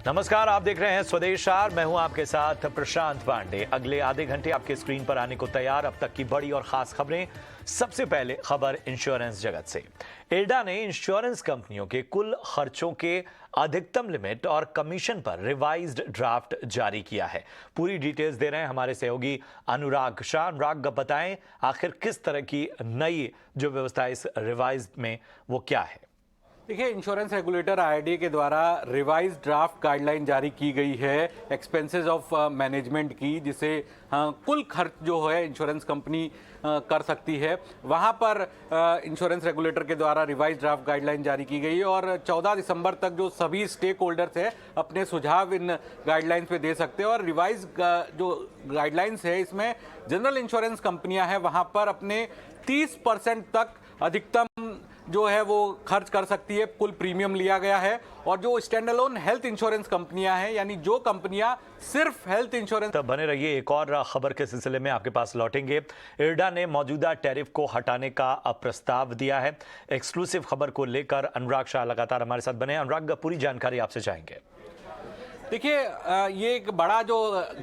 नमस्कार, आप देख रहे हैं स्वदेश आर। मैं हूं आपके साथ प्रशांत पांडे। अगले आधे घंटे आपके स्क्रीन पर आने को तैयार अब तक की बड़ी और खास खबरें। सबसे पहले खबर इंश्योरेंस जगत से। इरडा ने इंश्योरेंस कंपनियों के कुल खर्चों के अधिकतम लिमिट और कमीशन पर रिवाइज्ड ड्राफ्ट जारी किया है। पूरी डिटेल्स दे रहे हैं हमारे सहयोगी अनुराग शाह। अनुराग, बताएं आखिर किस तरह की नई जो व्यवस्था इस रिवाइज में वो क्या है? देखिए, इंश्योरेंस रेगुलेटर आईआरडीए के द्वारा रिवाइज ड्राफ्ट गाइडलाइन जारी की गई है एक्सपेंसेस ऑफ मैनेजमेंट की, जिसे कुल खर्च जो है इंश्योरेंस कंपनी कर सकती है। वहां पर इंश्योरेंस रेगुलेटर के द्वारा रिवाइज ड्राफ्ट गाइडलाइन जारी की गई और 14 दिसंबर तक जो सभी स्टेक होल्डर्स हैं अपने सुझाव इन गाइडलाइंस पे दे सकते हैं। और रिवाइज जो गाइडलाइंस है इसमें जनरल इंश्योरेंस कंपनियां हैं वहां पर अपने 30% तक अधिकतम जो है वो खर्च कर सकती है। कुल प्रीमियम लिया गया है। और जो स्टैंड अलोन हेल्थ इंश्योरेंस कंपनियां हैं, यानी जो कंपनियां सिर्फ हेल्थ इंश्योरेंस। तब बने रहिए, एक और खबर के सिलसिले में आपके पास लौटेंगे। इरडा ने मौजूदा टैरिफ को हटाने का प्रस्ताव दिया है। एक्सक्लूसिव खबर को लेकर अनुराग शाह लगातार हमारे साथ बने। अनुराग, पूरी जानकारी आपसे चाहेंगे। देखिए, ये एक बड़ा जो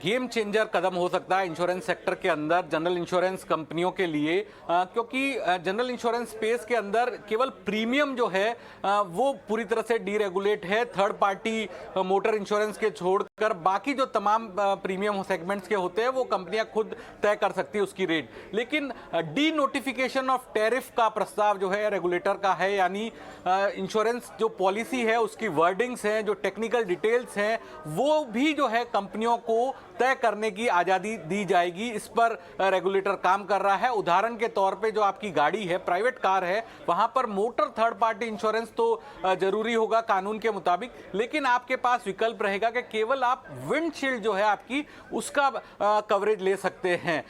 गेम चेंजर कदम हो सकता है इंश्योरेंस सेक्टर के अंदर जनरल इंश्योरेंस कंपनियों के लिए, क्योंकि जनरल इंश्योरेंस स्पेस के अंदर केवल प्रीमियम जो है वो पूरी तरह से डीरेगुलेट है। थर्ड पार्टी मोटर इंश्योरेंस के छोड़कर बाकी जो तमाम प्रीमियम सेगमेंट्स के होते हैं वो कंपनियां खुद तय कर सकती है उसकी रेट। लेकिन डी नोटिफिकेशन ऑफ टैरिफ का प्रस्ताव जो है रेगुलेटर का है, यानी इंश्योरेंस जो पॉलिसी है उसकी वर्डिंग्स हैं, जो टेक्निकल डिटेल्स हैं, वो भी जो है कंपनियों को तय करने की आजादी दी जाएगी। इस पर रेगुलेटर काम कर रहा है। उदाहरण के तौर पे जो आपकी गाड़ी है, प्राइवेट कार है, वहां पर मोटर थर्ड पार्टी इंश्योरेंस तो जरूरी होगा कानून के मुताबिक, लेकिन आपके पास विकल्प रहेगा कि केवल आप विंडशील्ड जो है आपकी उसका कवरेज ले सकते हैं।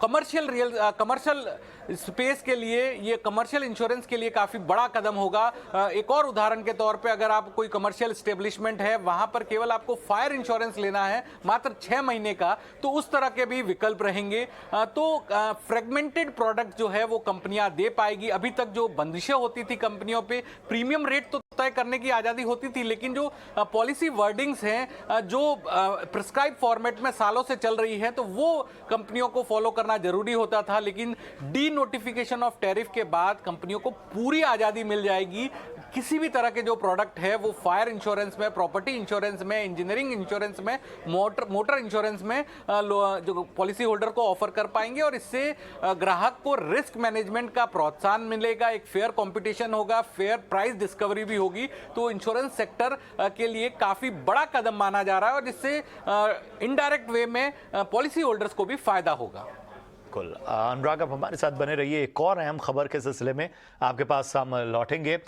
कमर्शियल स्पेस के लिए, ये कमर्शियल इंश्योरेंस के लिए काफी बड़ा कदम होगा। एक और उदाहरण के तौर पे अगर आप कोई कमर्शियल एस्टेब्लिशमेंट है, वहां पर केवल आपको फायर इंश्योरेंस लेना है मात्र 6 महीने का, तो उस तरह के भी विकल्प रहेंगे। तो फ्रेगमेंटेड प्रोडक्ट जो है वो कंपनियां दे पाएगी। अभी तक जो बंदिशें होती थी कंपनियों पे, प्रीमियम रेट तो तय करने की आजादी होती थी, लेकिन जो पॉलिसी वर्डिंग्स हैं जो प्रिस्क्राइब फॉर्मेट में सालों से चल रही है, तो वो कंपनियों को फॉलो करना जरूरी होता था। लेकिन डी नोटिफिकेशन ऑफ टैरिफ के बाद कंपनियों को पूरी आजादी मिल जाएगी। किसी भी तरह के जो प्रोडक्ट है वो फायर इंश्योरेंस में, प्रॉपर्टी इंश्योरेंस में, इंजीनियरिंग इंश्योरेंस में, मोटर इंश्योरेंस में जो पॉलिसी होल्डर को ऑफर कर पाएंगे। और इससे ग्राहक को रिस्क मैनेजमेंट का प्रोत्साहन मिलेगा, एक फेयर कंपटीशन होगा, फेयर प्राइस डिस्कवरी भी होगी। तो इंश्योरेंस सेक्टर के लिए काफी बड़ा कदम माना जा रहा है और जिससे इनडायरेक्ट वे में पॉलिसी होल्डर्स को भी फायदा होगा। बिल्कुल अनुराग, आप हमारे साथ बने रहिए। एक और अहम खबर के सिलसिले में आपके पास हम लौटेंगे।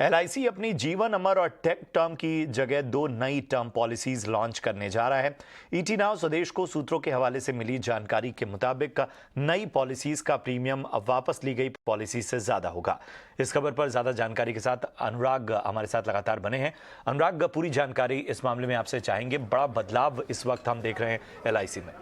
एलआईसी अपनी जीवन अमर और टेक टर्म की जगह 2 नई टर्म पॉलिसीज लॉन्च करने जा रहा है। ईटी नाउ स्वदेश को सूत्रों के हवाले से मिली जानकारी के मुताबिक नई पॉलिसीज का प्रीमियम अब वापस ली गई पॉलिसी से ज्यादा होगा। इस खबर पर ज्यादा जानकारी के साथ अनुराग हमारे साथ लगातार बने हैं। अनुराग, पूरी जानकारी इस मामले में आपसे चाहेंगे। बड़ा बदलाव इस वक्त हम देख रहे हैं एलआईसी में।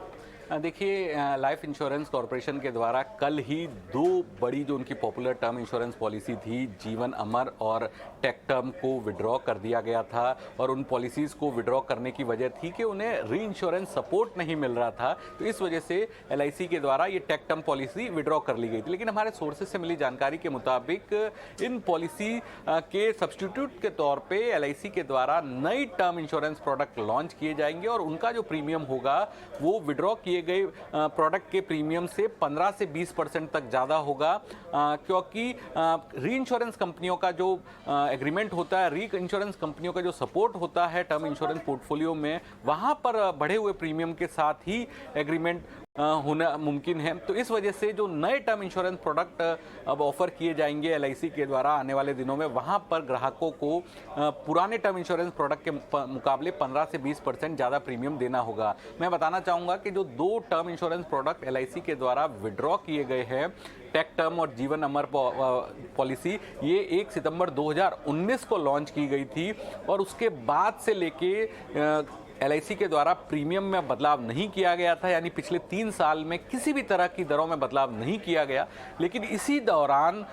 देखिए, लाइफ इंश्योरेंस कॉरपोरेशन के द्वारा कल ही 2 बड़ी जो उनकी पॉपुलर टर्म इंश्योरेंस पॉलिसी थी, जीवन अमर और टेक टर्म, को विड्रॉ कर दिया गया था। और उन पॉलिसीज़ को विड्रॉ करने की वजह थी कि उन्हें री इंश्योरेंस सपोर्ट नहीं मिल रहा था। तो इस वजह से एलआईसी के द्वारा ये टेक टर्म पॉलिसी विड्रॉ कर ली गई थी। लेकिन हमारे सोर्सेज से मिली जानकारी के मुताबिक इन पॉलिसी के सब्सटीट्यूट के तौर पर एलआईसी के द्वारा नई टर्म इंश्योरेंस प्रोडक्ट लॉन्च किए जाएंगे और उनका जो प्रीमियम होगा वो विड्रॉ किए गए प्रोडक्ट के प्रीमियम से 15 से 20% तक ज़्यादा होगा, क्योंकि री इंश्योरेंस कंपनियों का जो एग्रीमेंट होता है, री इंश्योरेंस कंपनियों का जो सपोर्ट होता है टर्म इंश्योरेंस पोर्टफोलियो में, वहाँ पर बढ़े हुए प्रीमियम के साथ ही एग्रीमेंट होना मुमकिन है। तो इस वजह से जो नए टर्म इंश्योरेंस प्रोडक्ट अब ऑफर किए जाएंगे एलआईसी के द्वारा आने वाले दिनों में, वहां पर ग्राहकों को पुराने टर्म इंश्योरेंस प्रोडक्ट के मुकाबले 15 से 20% ज़्यादा प्रीमियम देना होगा। मैं बताना चाहूँगा कि जो 2 टर्म इंश्योरेंस प्रोडक्ट एलआईसी के द्वारा विड्रॉ किए गए हैं, टेक टर्म और जीवन अमर पॉलिसी, ये 1 सितंबर 2019 को लॉन्च की गई थी और उसके बाद से लेके LIC के द्वारा प्रीमियम में बदलाव नहीं किया गया था, यानी पिछले 3 साल में किसी भी तरह की दरों में बदलाव नहीं किया गया। लेकिन इसी दौरान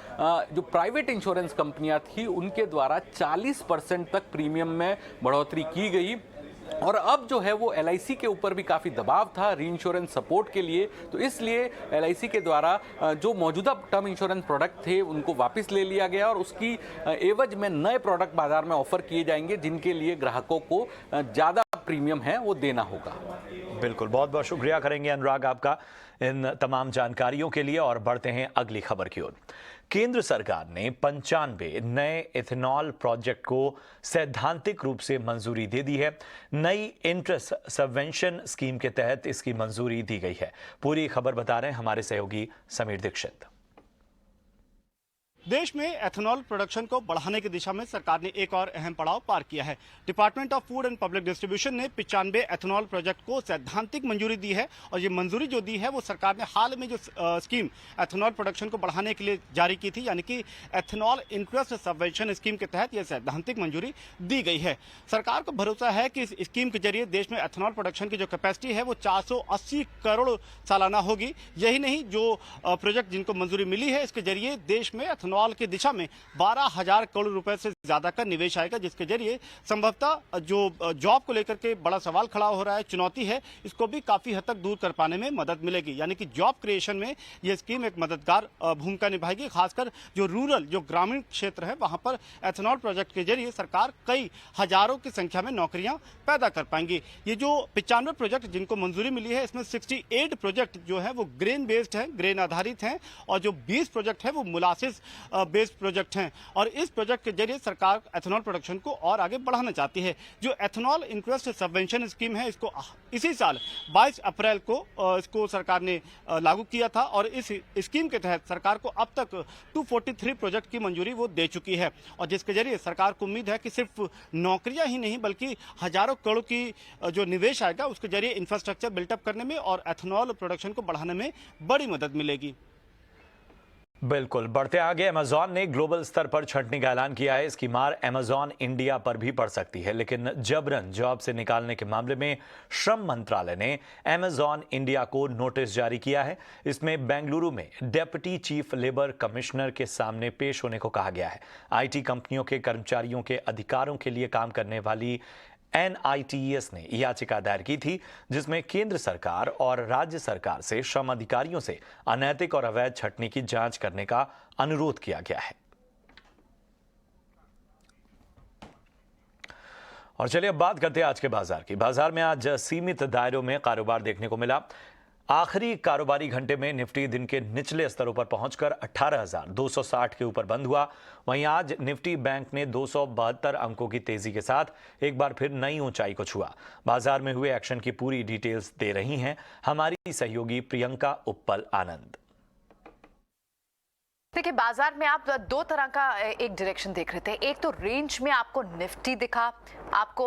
जो प्राइवेट इंश्योरेंस कंपनियां थी उनके द्वारा 40% तक प्रीमियम में बढ़ोतरी की गई। और अब जो है वो LIC के ऊपर भी काफ़ी दबाव था री इंश्योरेंस सपोर्ट के लिए, तो इसलिए LIC के द्वारा जो मौजूदा टर्म इंश्योरेंस प्रोडक्ट थे उनको वापस ले लिया गया और उसकी एवज में नए प्रोडक्ट बाजार में ऑफर किए जाएंगे जिनके लिए ग्राहकों को ज़्यादा प्रीमियम है वो देना होगा। बिल्कुल, बहुत बहुत शुक्रिया करेंगे अनुराग आपका इन तमाम जानकारियों के लिए। और बढ़ते हैं अगली खबर की ओर। केंद्र सरकार ने 95 नए इथेनॉल प्रोजेक्ट को सैद्धांतिक रूप से मंजूरी दे दी है। नई इंटरेस्ट सबवेंशन स्कीम के तहत इसकी मंजूरी दी गई है। पूरी खबर बता रहे हैं हमारे सहयोगी समीर दीक्षित। देश में एथेनॉल प्रोडक्शन को बढ़ाने की दिशा में सरकार ने एक और अहम पड़ाव पार किया है। Department of food and public distribution ने 95 एथेनॉल प्रोजेक्ट को सैद्धांतिक मंजूरी दी है और ये मंजूरी जो दी है वो सरकार ने हाल में जो स्कीम एथेनॉल प्रोडक्शन को बढ़ाने के लिए जारी की थी, यानी कि एथेनॉल इंटरेस्ट सबवेंशन स्कीम के तहत यह सैद्धांतिक मंजूरी दी गई है। सरकार को भरोसा है कि इस स्कीम के जरिए देश में एथेनॉल प्रोडक्शन की जो कैपेसिटी है वो 480 करोड़ सालाना होगी। यही नहीं, जो प्रोजेक्ट जिनको मंजूरी मिली है इसके जरिए देश में एथेनॉल की दिशा में 12,000 करोड़ रुपए से ज्यादा का निवेश आएगा, जिसके जरिए संभवतः जो जॉब को लेकर के बड़ा सवाल खड़ा हो रहा है, चुनौती है, इसको भी काफी हद तक दूर कर पाने में मदद मिलेगी। यानी कि जॉब क्रिएशन में यह स्कीम एक मददगार भूमिका निभाएगी। खासकर जो रूरल, जो ग्रामीण क्षेत्र है वहां पर एथेनॉल प्रोजेक्ट के जरिए सरकार कई हजारों की संख्या में नौकरियां पैदा कर पाएंगी। ये जो 95 प्रोजेक्ट जिनको मंजूरी मिली है इसमें 68 प्रोजेक्ट जो है वो ग्रेन बेस्ड हैं, ग्रेन आधारित हैं, और जो 20 प्रोजेक्ट है वो मुलासिस बेस्ड प्रोजेक्ट हैं। और इस प्रोजेक्ट के जरिए सरकार एथेनॉल प्रोडक्शन को और आगे बढ़ाना चाहती है। जो एथेनॉल इंटरेस्ट सबवेंशन स्कीम है इसको इसी साल 22 अप्रैल को इसको सरकार ने लागू किया था और इस स्कीम के तहत सरकार को अब तक 243 प्रोजेक्ट की मंजूरी वो दे चुकी है, और जिसके जरिए सरकार को उम्मीद है कि सिर्फ नौकरियां ही नहीं बल्कि हजारों करोड़ की जो निवेश आएगा उसके जरिए इंफ्रास्ट्रक्चर बिल्टअप करने में और एथेनॉल प्रोडक्शन को बढ़ाने में बड़ी मदद मिलेगी। बिल्कुल, बढ़ते आगे। अमेजॉन ने ग्लोबल स्तर पर छंटनी का ऐलान किया है। इसकी मार अमेजॉन इंडिया पर भी पड़ सकती है, लेकिन जबरन जॉब से निकालने के मामले में श्रम मंत्रालय ने अमेजॉन इंडिया को नोटिस जारी किया है। इसमें बेंगलुरु में डेप्यूटी चीफ लेबर कमिश्नर के सामने पेश होने को कहा गया है। IT कंपनियों के कर्मचारियों के अधिकारों के लिए काम करने वाली NITES ने याचिका दायर की थी, जिसमें केंद्र सरकार और राज्य सरकार से श्रम अधिकारियों से अनैतिक और अवैध छंटनी की जांच करने का अनुरोध किया गया है। और चलिए अब बात करते हैं आज के बाजार की। बाजार में आज सीमित दायरों में कारोबार देखने को मिला। आखिरी कारोबारी घंटे में निफ्टी दिन के निचले स्तरों पर पहुंचकर 18,260 के ऊपर बंद हुआ। वहीं आज निफ्टी बैंक ने 272 अंकों की तेजी के साथ एक बार फिर नई ऊंचाई को छुआ। बाजार में हुए एक्शन की पूरी डिटेल्स दे रही हैं हमारी सहयोगी प्रियंका उप्पल आनंद। देखिए, बाजार में आप दो तरह का एक डायरेक्शन देख रहे थे। एक तो रेंज में आपको निफ्टी दिखा, आपको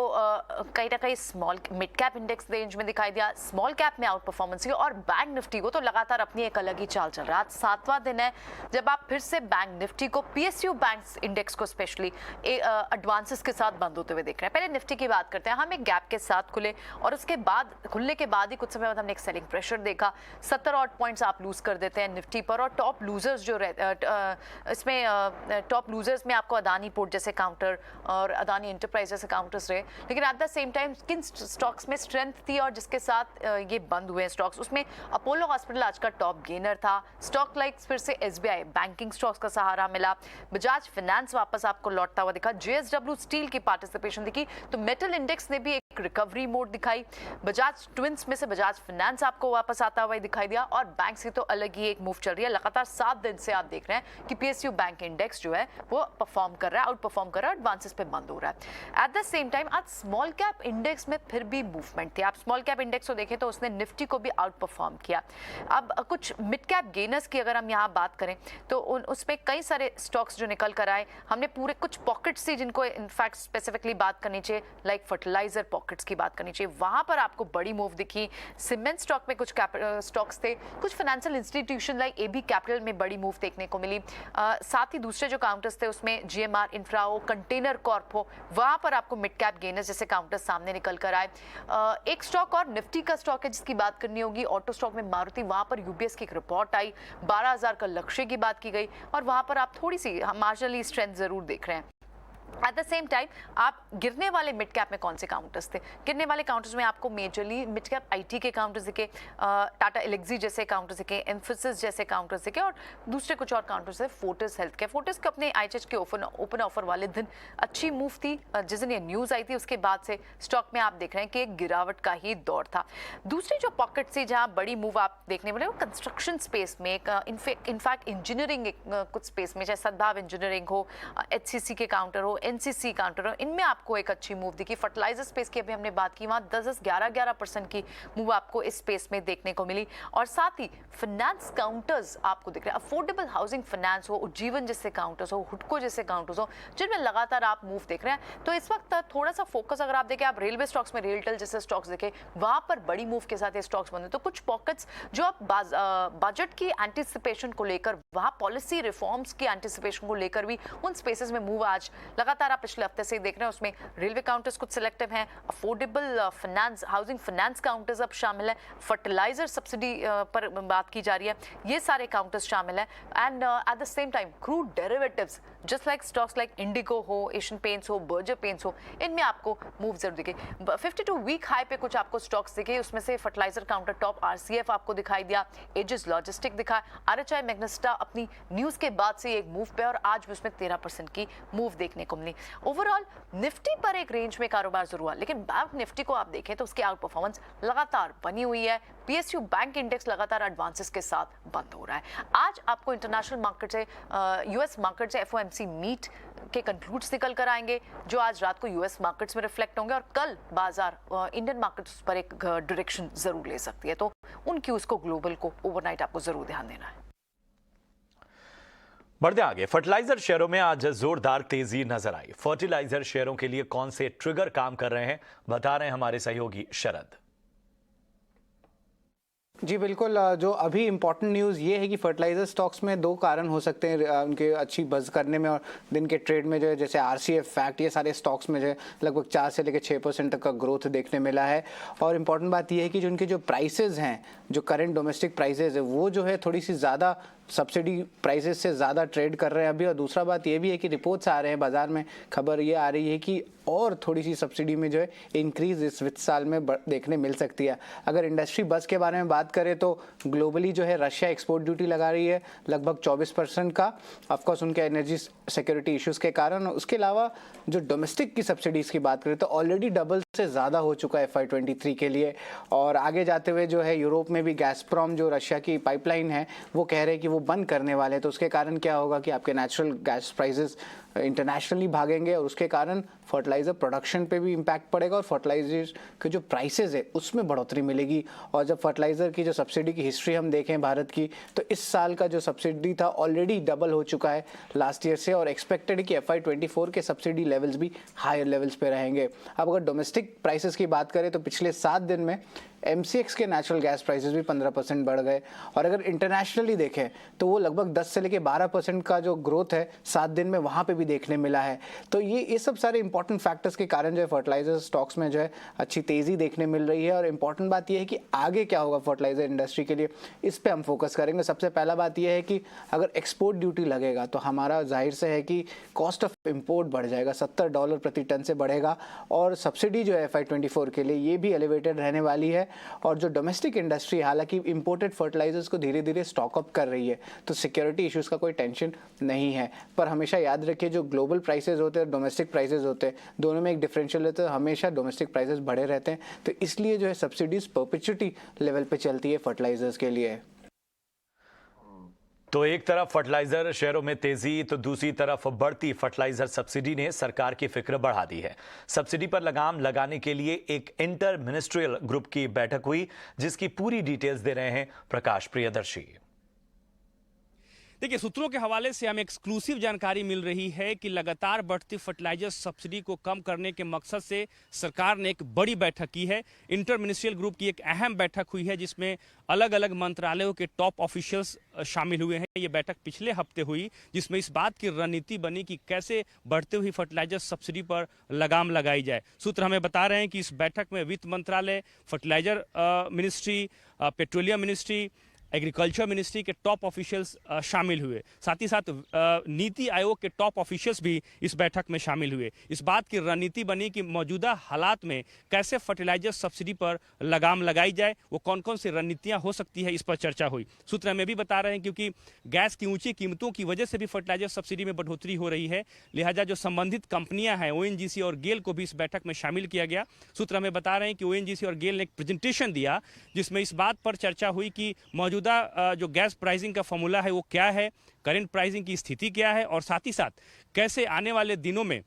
कहीं ना कहीं small mid cap index range में दिखाई दिया, स्मॉल कैप में आउट परफॉर्मेंस हुई, और बैंक निफ्टी को तो लगातार अपनी एक अलग ही चाल चल रहा है। आज 7वां दिन है जब आप फिर से बैंक निफ्टी को, PSU बैंक इंडेक्स को स्पेशली एडवांसेस के साथ बंद होते हुए देख रहे हैं। पहले निफ्टी की बात करते हैं। हम एक गैप के साथ खुले और उसके बाद खुलने के बाद ही कुछ समय बाद हमने एक सेलिंग प्रेशर देखा। 70 ऑड पॉइंट्स आप लूज कर देते हैं निफ्टी पर, और टॉप लूजर्स जो इसमें टॉप लूजर्स में आपको अदानी पोर्ट जैसे काउंटर और अदानी एंटरप्राइज जैसे काउंटर्स रहे। लेकिन एट द सेम टाइम किन स्टॉक्स में स्ट्रेंथ थी और जिसके साथ ये बंद हुए स्टॉक्स, उसमें अपोलो हॉस्पिटल आज का टॉप गेनर था। स्टॉक लाइक फिर से SBI बैंकिंग स्टॉक्स का सहारा मिला। बजाज फाइनेंस वापस आपको लौटता हुआ दिखा। JSW स्टील की पार्टिसिपेशन दिखी। तो मेटल इंडेक्स ने भी एक रिकवरी मोड दिखाई। बजाज ट्विंस में से बजाज फाइनेंस आपको वापस आता हुआ दिखाई दिया, और बैंक से तो अलग ही एक मूव चल रही है। लगातार 7 दिन से आप देख रहे हैं कि PSU बैंक इंडेक्स जो है वो परफॉर्म कर रहा है, आउट परफॉर्म कर रहा है, एडवांसेस पे बंद हो रहा है। एट द सेम टाइम आज स्मॉल कैप इंडेक्स में फिर भी मूवमेंट थी। आप स्मॉल कैप इंडेक्स को देखें तो उसने निफ्टी को भी आउट परफॉर्म किया। अब कुछ मिड कैप गेनर्स की अगर हम यहाँ बात करें तो उसमें कई सारे स्टॉक्स जो निकल कर आए। हमने पूरे कुछ पॉकेट्स थी जिनको इनफैक्ट स्पेसिफिकली बात करनी चाहिए, लाइक फर्टिलाइजर पॉकेट पॉकेट्स की बात करनी चाहिए, वहां पर आपको बड़ी मूव दिखी। सीमेंट स्टॉक में कुछ स्टॉक्स थे, कुछ financial institution like AB capital में बड़ी मूव देखने को मिली। साथ ही दूसरे जो काउंटर्स थे उसमें जीएमआर इंफ्रा हो, कंटेनर कॉर्प हो, वहां पर आपको मिड कैप गेनर्स जैसे काउंटर्स सामने निकल कर आए। एक स्टॉक और निफ्टी का स्टॉक है जिसकी बात करनी होगी, ऑटो स्टॉक में मारुति, वहां पर यूबीएस की एक रिपोर्ट आई, 12,000 का लक्ष्य की बात की गई और वहां पर आप थोड़ी सी मार्जिनली स्ट्रेंथ जरूर देख रहे हैं। एट द सेम टाइम आप गिरने वाले मिड कैप में कौन से काउंटर्स थे? गिरने वाले काउंटर्स में आपको मेजरली मिड कैप आईटी के काउंटर्स दिखे, टाटा एलेक्सी जैसे काउंटर्स दिखे, एम्फोसिस जैसे काउंटर्स दिखे और दूसरे कुछ और काउंटर्स है। फोर्टिस हेल्थ के, फोर्टिस के अपने आईएचएच के ओपन ऑफर वाले दिन अच्छी मूव थी। जिस दिन ये न्यूज आई थी उसके बाद से स्टॉक में आप देख रहे हैं कि एक गिरावट का ही दौर था। दूसरी जो पॉकेट थी जहां बड़ी मूव आप देखने मिले वो कंस्ट्रक्शन स्पेस में, इनफैक्ट इंजीनियरिंग कुछ स्पेस में, चाहे सद्भाव इंजीनियरिंग हो, एचसीसी के काउंटर हो, एनसीसी काउंटर हो, इनमें आपको एक अच्छी मूव दिखी। फर्टिलाइजर स्पेस की अभी हमने बात की, वहां 10-11% की मूव आपको इस स्पेस में देखने को मिली। और साथ ही फाइनेंस काउंटर्स आपको दिख रहे हैं, अफोर्डेबल हाउसिंग फाइनेंस हो, उज्जीवन जैसे काउंटर्स हो, हुडको जैसे काउंटर्स हो, जिनमें लगातार आप मूव देख रहे हैं। तो इस वक्त थोड़ा सा फोकस अगर आप देखें, आप रेलवे स्टॉक्स में रेलटेल जैसे स्टॉक्स देखें, वहां पर बड़ी मूव के साथ ये स्टॉक्स बंद है। तो कुछ पॉकेट्स जो आप बजट की एंटिसिपेशन को लेकर, वहां पॉलिसी रिफॉर्म्स की एंटिसिपेशन को लेकर भी उन स्पेसेस में मूव आज लगातार आप पिछले हफ्ते से देख रहे हैं। उसमें रेलवे काउंटर्स कुछ सिलेक्टिव हैं, affordable finance, housing finance counters अब शामिल है, फर्टिलाइजर सब्सिडी पर बात की जा रही है, ये सारे काउंटर्स शामिल है। And at the same time crude derivatives just like stocks like Indigo हो, एशियन पेंट्स हो, बर्जर पेंट्स हो, इनमें आपको मूव जरूर दिखे। 52 वीक हाई पे कुछ आपको स्टॉक्स दिखे, उसमें से फर्टिलाइजर काउंटर टॉप आरसीएफ आपको दिखाई दिया, एजिस लॉजिस्टिक दिखा, आरएचआई मैग्नेस्टा अपनी न्यूज के बाद से एक मूव पे और आज भी उसमें 13% की मूव देखने को मिली। ओवरऑल निफ्टी पर एक रेंज में कारोबार जरूर हुआ, लेकिन बैंक निफ्टी को आप देखें तो उसकी आउट परफॉर्मेंस लगातार बनी हुई है। पीएसयू बैंक इंडेक्स लगातार एडवांसेस के साथ बंद हो रहा है। आज आपको इंटरनेशनल मार्केट से, यूएस मार्केट से एफओएमसी मीट के कंक्लूड्स निकल कर आएंगे जो आज रात को यूएस मार्केट्स में रिफ्लेक्ट होंगे और कल बाजार इंडियन मार्केट्स पर एक डायरेक्शन जरूर ले सकती है। तो उन क्यूज को, ग्लोबल को ओवरनाइट आपको जरूर ध्यान देना है। बढ़ते आगे, फर्टिलाइजर शेयरों में आज जोरदार तेजी नजर आई। फर्टिलाइजर शेयरों के लिए कौन से ट्रिगर काम कर रहे हैं, बता रहे हैं हमारे सहयोगी शरद। जी बिल्कुल, जो अभी इम्पॉर्टेंट न्यूज़ ये है कि फर्टिलाइजर स्टॉक्स में दो कारण हो सकते हैं उनके अच्छी बज़ करने में और दिन के ट्रेड में, जो है जैसे आरसीएफ, फैक्ट, ये सारे स्टॉक्स में जो है लगभग 4 से लेकर 6% तक का ग्रोथ देखने मिला है। और इम्पॉर्टेंट बात ये है कि जो उनके जो प्राइसेस हैं, जो करंट डोमेस्टिक प्राइसेस है, वो जो है थोड़ी सी ज़्यादा सब्सिडी प्राइसेस से ज़्यादा ट्रेड कर रहे हैं अभी। और दूसरा बात ये भी है कि रिपोर्ट्स आ रहे हैं बाजार में, खबर ये आ रही है कि और थोड़ी सी सब्सिडी में जो है इंक्रीज इस वित्त साल में देखने मिल सकती है। अगर इंडस्ट्री बस के बारे में बात करें तो ग्लोबली जो है रशिया एक्सपोर्ट ड्यूटी लगा रही है लगभग 24% का, ऑफकोर्स उनके एनर्जी सिक्योरिटी इश्यूज के कारण। उसके अलावा जो डोमेस्टिक की सब्सिडीज की बात करें तो ऑलरेडी डबल से ज़्यादा हो चुका है FY23 के लिए। और आगे जाते हुए जो है यूरोप में भी गैसप्रॉम, जो रशिया की पाइपलाइन है, वो कह रहे हैं कि वो बंद करने वाले हैं। तो उसके कारण क्या होगा कि आपके नेचुरल गैस प्राइसेस इंटरनेशनली भागेंगे और उसके कारण फर्टिलाइजर प्रोडक्शन पे भी इम्पैक्ट पड़ेगा और फर्टिलाइजर के जो प्राइसेस है उसमें बढ़ोतरी मिलेगी। और जब फर्टिलाइजर की जो सब्सिडी की हिस्ट्री हम देखें भारत की, तो इस साल का जो सब्सिडी था ऑलरेडी डबल हो चुका है लास्ट ईयर से और एक्सपेक्टेड है कि FY24 के सब्सिडी लेवल्स भी हायर लेवल्स पे रहेंगे। अब अगर डोमेस्टिक प्राइसेस की बात करें तो पिछले 7 दिन में MCX के नेचुरल गैस प्राइसेस भी 15% बढ़ गए। और अगर इंटरनेशनली देखें तो वो लगभग 10 से लेकर 12% का जो ग्रोथ है 7 दिन में वहाँ पे भी देखने मिला है। तो ये सब सारे इंपॉर्टेंट फैक्टर्स के कारण जो है फर्टिलाइजर स्टॉक्स में जो है अच्छी तेज़ी देखने मिल रही है। और इंपॉर्टेंट बात यह है कि आगे क्या होगा फर्टिलाइजर इंडस्ट्री के लिए, इस पर हम फोकस करेंगे। सबसे पहला बात यह है कि अगर एक्सपोर्ट ड्यूटी लगेगा तो हमारा जाहिर से है कि कॉस्ट ऑफ इम्पोर्ट बढ़ जाएगा, $70 प्रति टन से बढ़ेगा। और सब्सिडी जो है FY24 के लिए ये भी एलिवेटेड रहने वाली है। और जो डोमेस्टिक इंडस्ट्री हालांकि इंपोर्टेड फर्टिलाइजर्स को धीरे धीरे स्टॉकअप कर रही है, तो सिक्योरिटी इश्यूज का कोई टेंशन नहीं है। पर हमेशा याद रखिए, जो ग्लोबल प्राइसेस होते हैं, डोमेस्टिक प्राइसेस होते हैं, दोनों में एक डिफरेंशियल रहता है, हमेशा डोमेस्टिक प्राइसेस बढ़े रहते हैं। तो इसलिए जो है सब्सिडीज परपेचुइटी लेवल पे चलती है फर्टिलाइजर्स के लिए। तो एक तरफ फर्टिलाइजर शेयरों में तेजी, तो दूसरी तरफ बढ़ती फर्टिलाइजर सब्सिडी ने सरकार की फिक्र बढ़ा दी है। सब्सिडी पर लगाम लगाने के लिए एक इंटर मिनिस्ट्रियल ग्रुप की बैठक हुई, जिसकी पूरी डिटेल्स दे रहे हैं प्रकाश प्रियदर्शी। देखिए, सूत्रों के हवाले से हमें एक्सक्लूसिव जानकारी मिल रही है कि लगातार बढ़ती फर्टिलाइजर सब्सिडी को कम करने के मकसद से सरकार ने एक बड़ी बैठक की है। इंटर मिनिस्ट्रियल ग्रुप की एक अहम बैठक हुई है जिसमें अलग अलग मंत्रालयों के टॉप ऑफिशियल्स शामिल हुए हैं। ये बैठक पिछले हफ्ते हुई जिसमें इस बात की रणनीति बनी कि कैसे बढ़ते हुई फर्टिलाइजर सब्सिडी पर लगाम लगाई जाए। सूत्र हमें बता रहे हैं कि इस बैठक में वित्त मंत्रालय, fertilizer ministry, petroleum ministry, agriculture ministry के टॉप ऑफिशियल्स शामिल हुए। साथ ही साथ नीति आयोग के टॉप ऑफिशियल्स भी इस बैठक में शामिल हुए। इस बात की रणनीति बनी कि मौजूदा हालात में कैसे फर्टिलाइजर सब्सिडी पर लगाम लगाई जाए, वो कौन कौन सी रणनीतियां हो सकती है, इस पर चर्चा हुई। सूत्र हमें भी बता रहे हैं क्योंकि गैस की ऊंची कीमतों की वजह से भी फर्टिलाइजर सब्सिडी में बढ़ोतरी हो रही है, लिहाजा जो संबंधित कंपनियां हैं ONGC और गेल को भी इस बैठक में शामिल किया गया। सूत्र हमें बता रहे हैं कि ONGC और गेल ने एक प्रेजेंटेशन दिया जिसमें इस बात पर चर्चा हुई कि मौजूदा जो गैस प्राइसिंग का फॉर्मूला है वो क्या है, करंट प्राइसिंग की स्थिति क्या है, और साथ ही साथ कैसे आने वाले दिनों में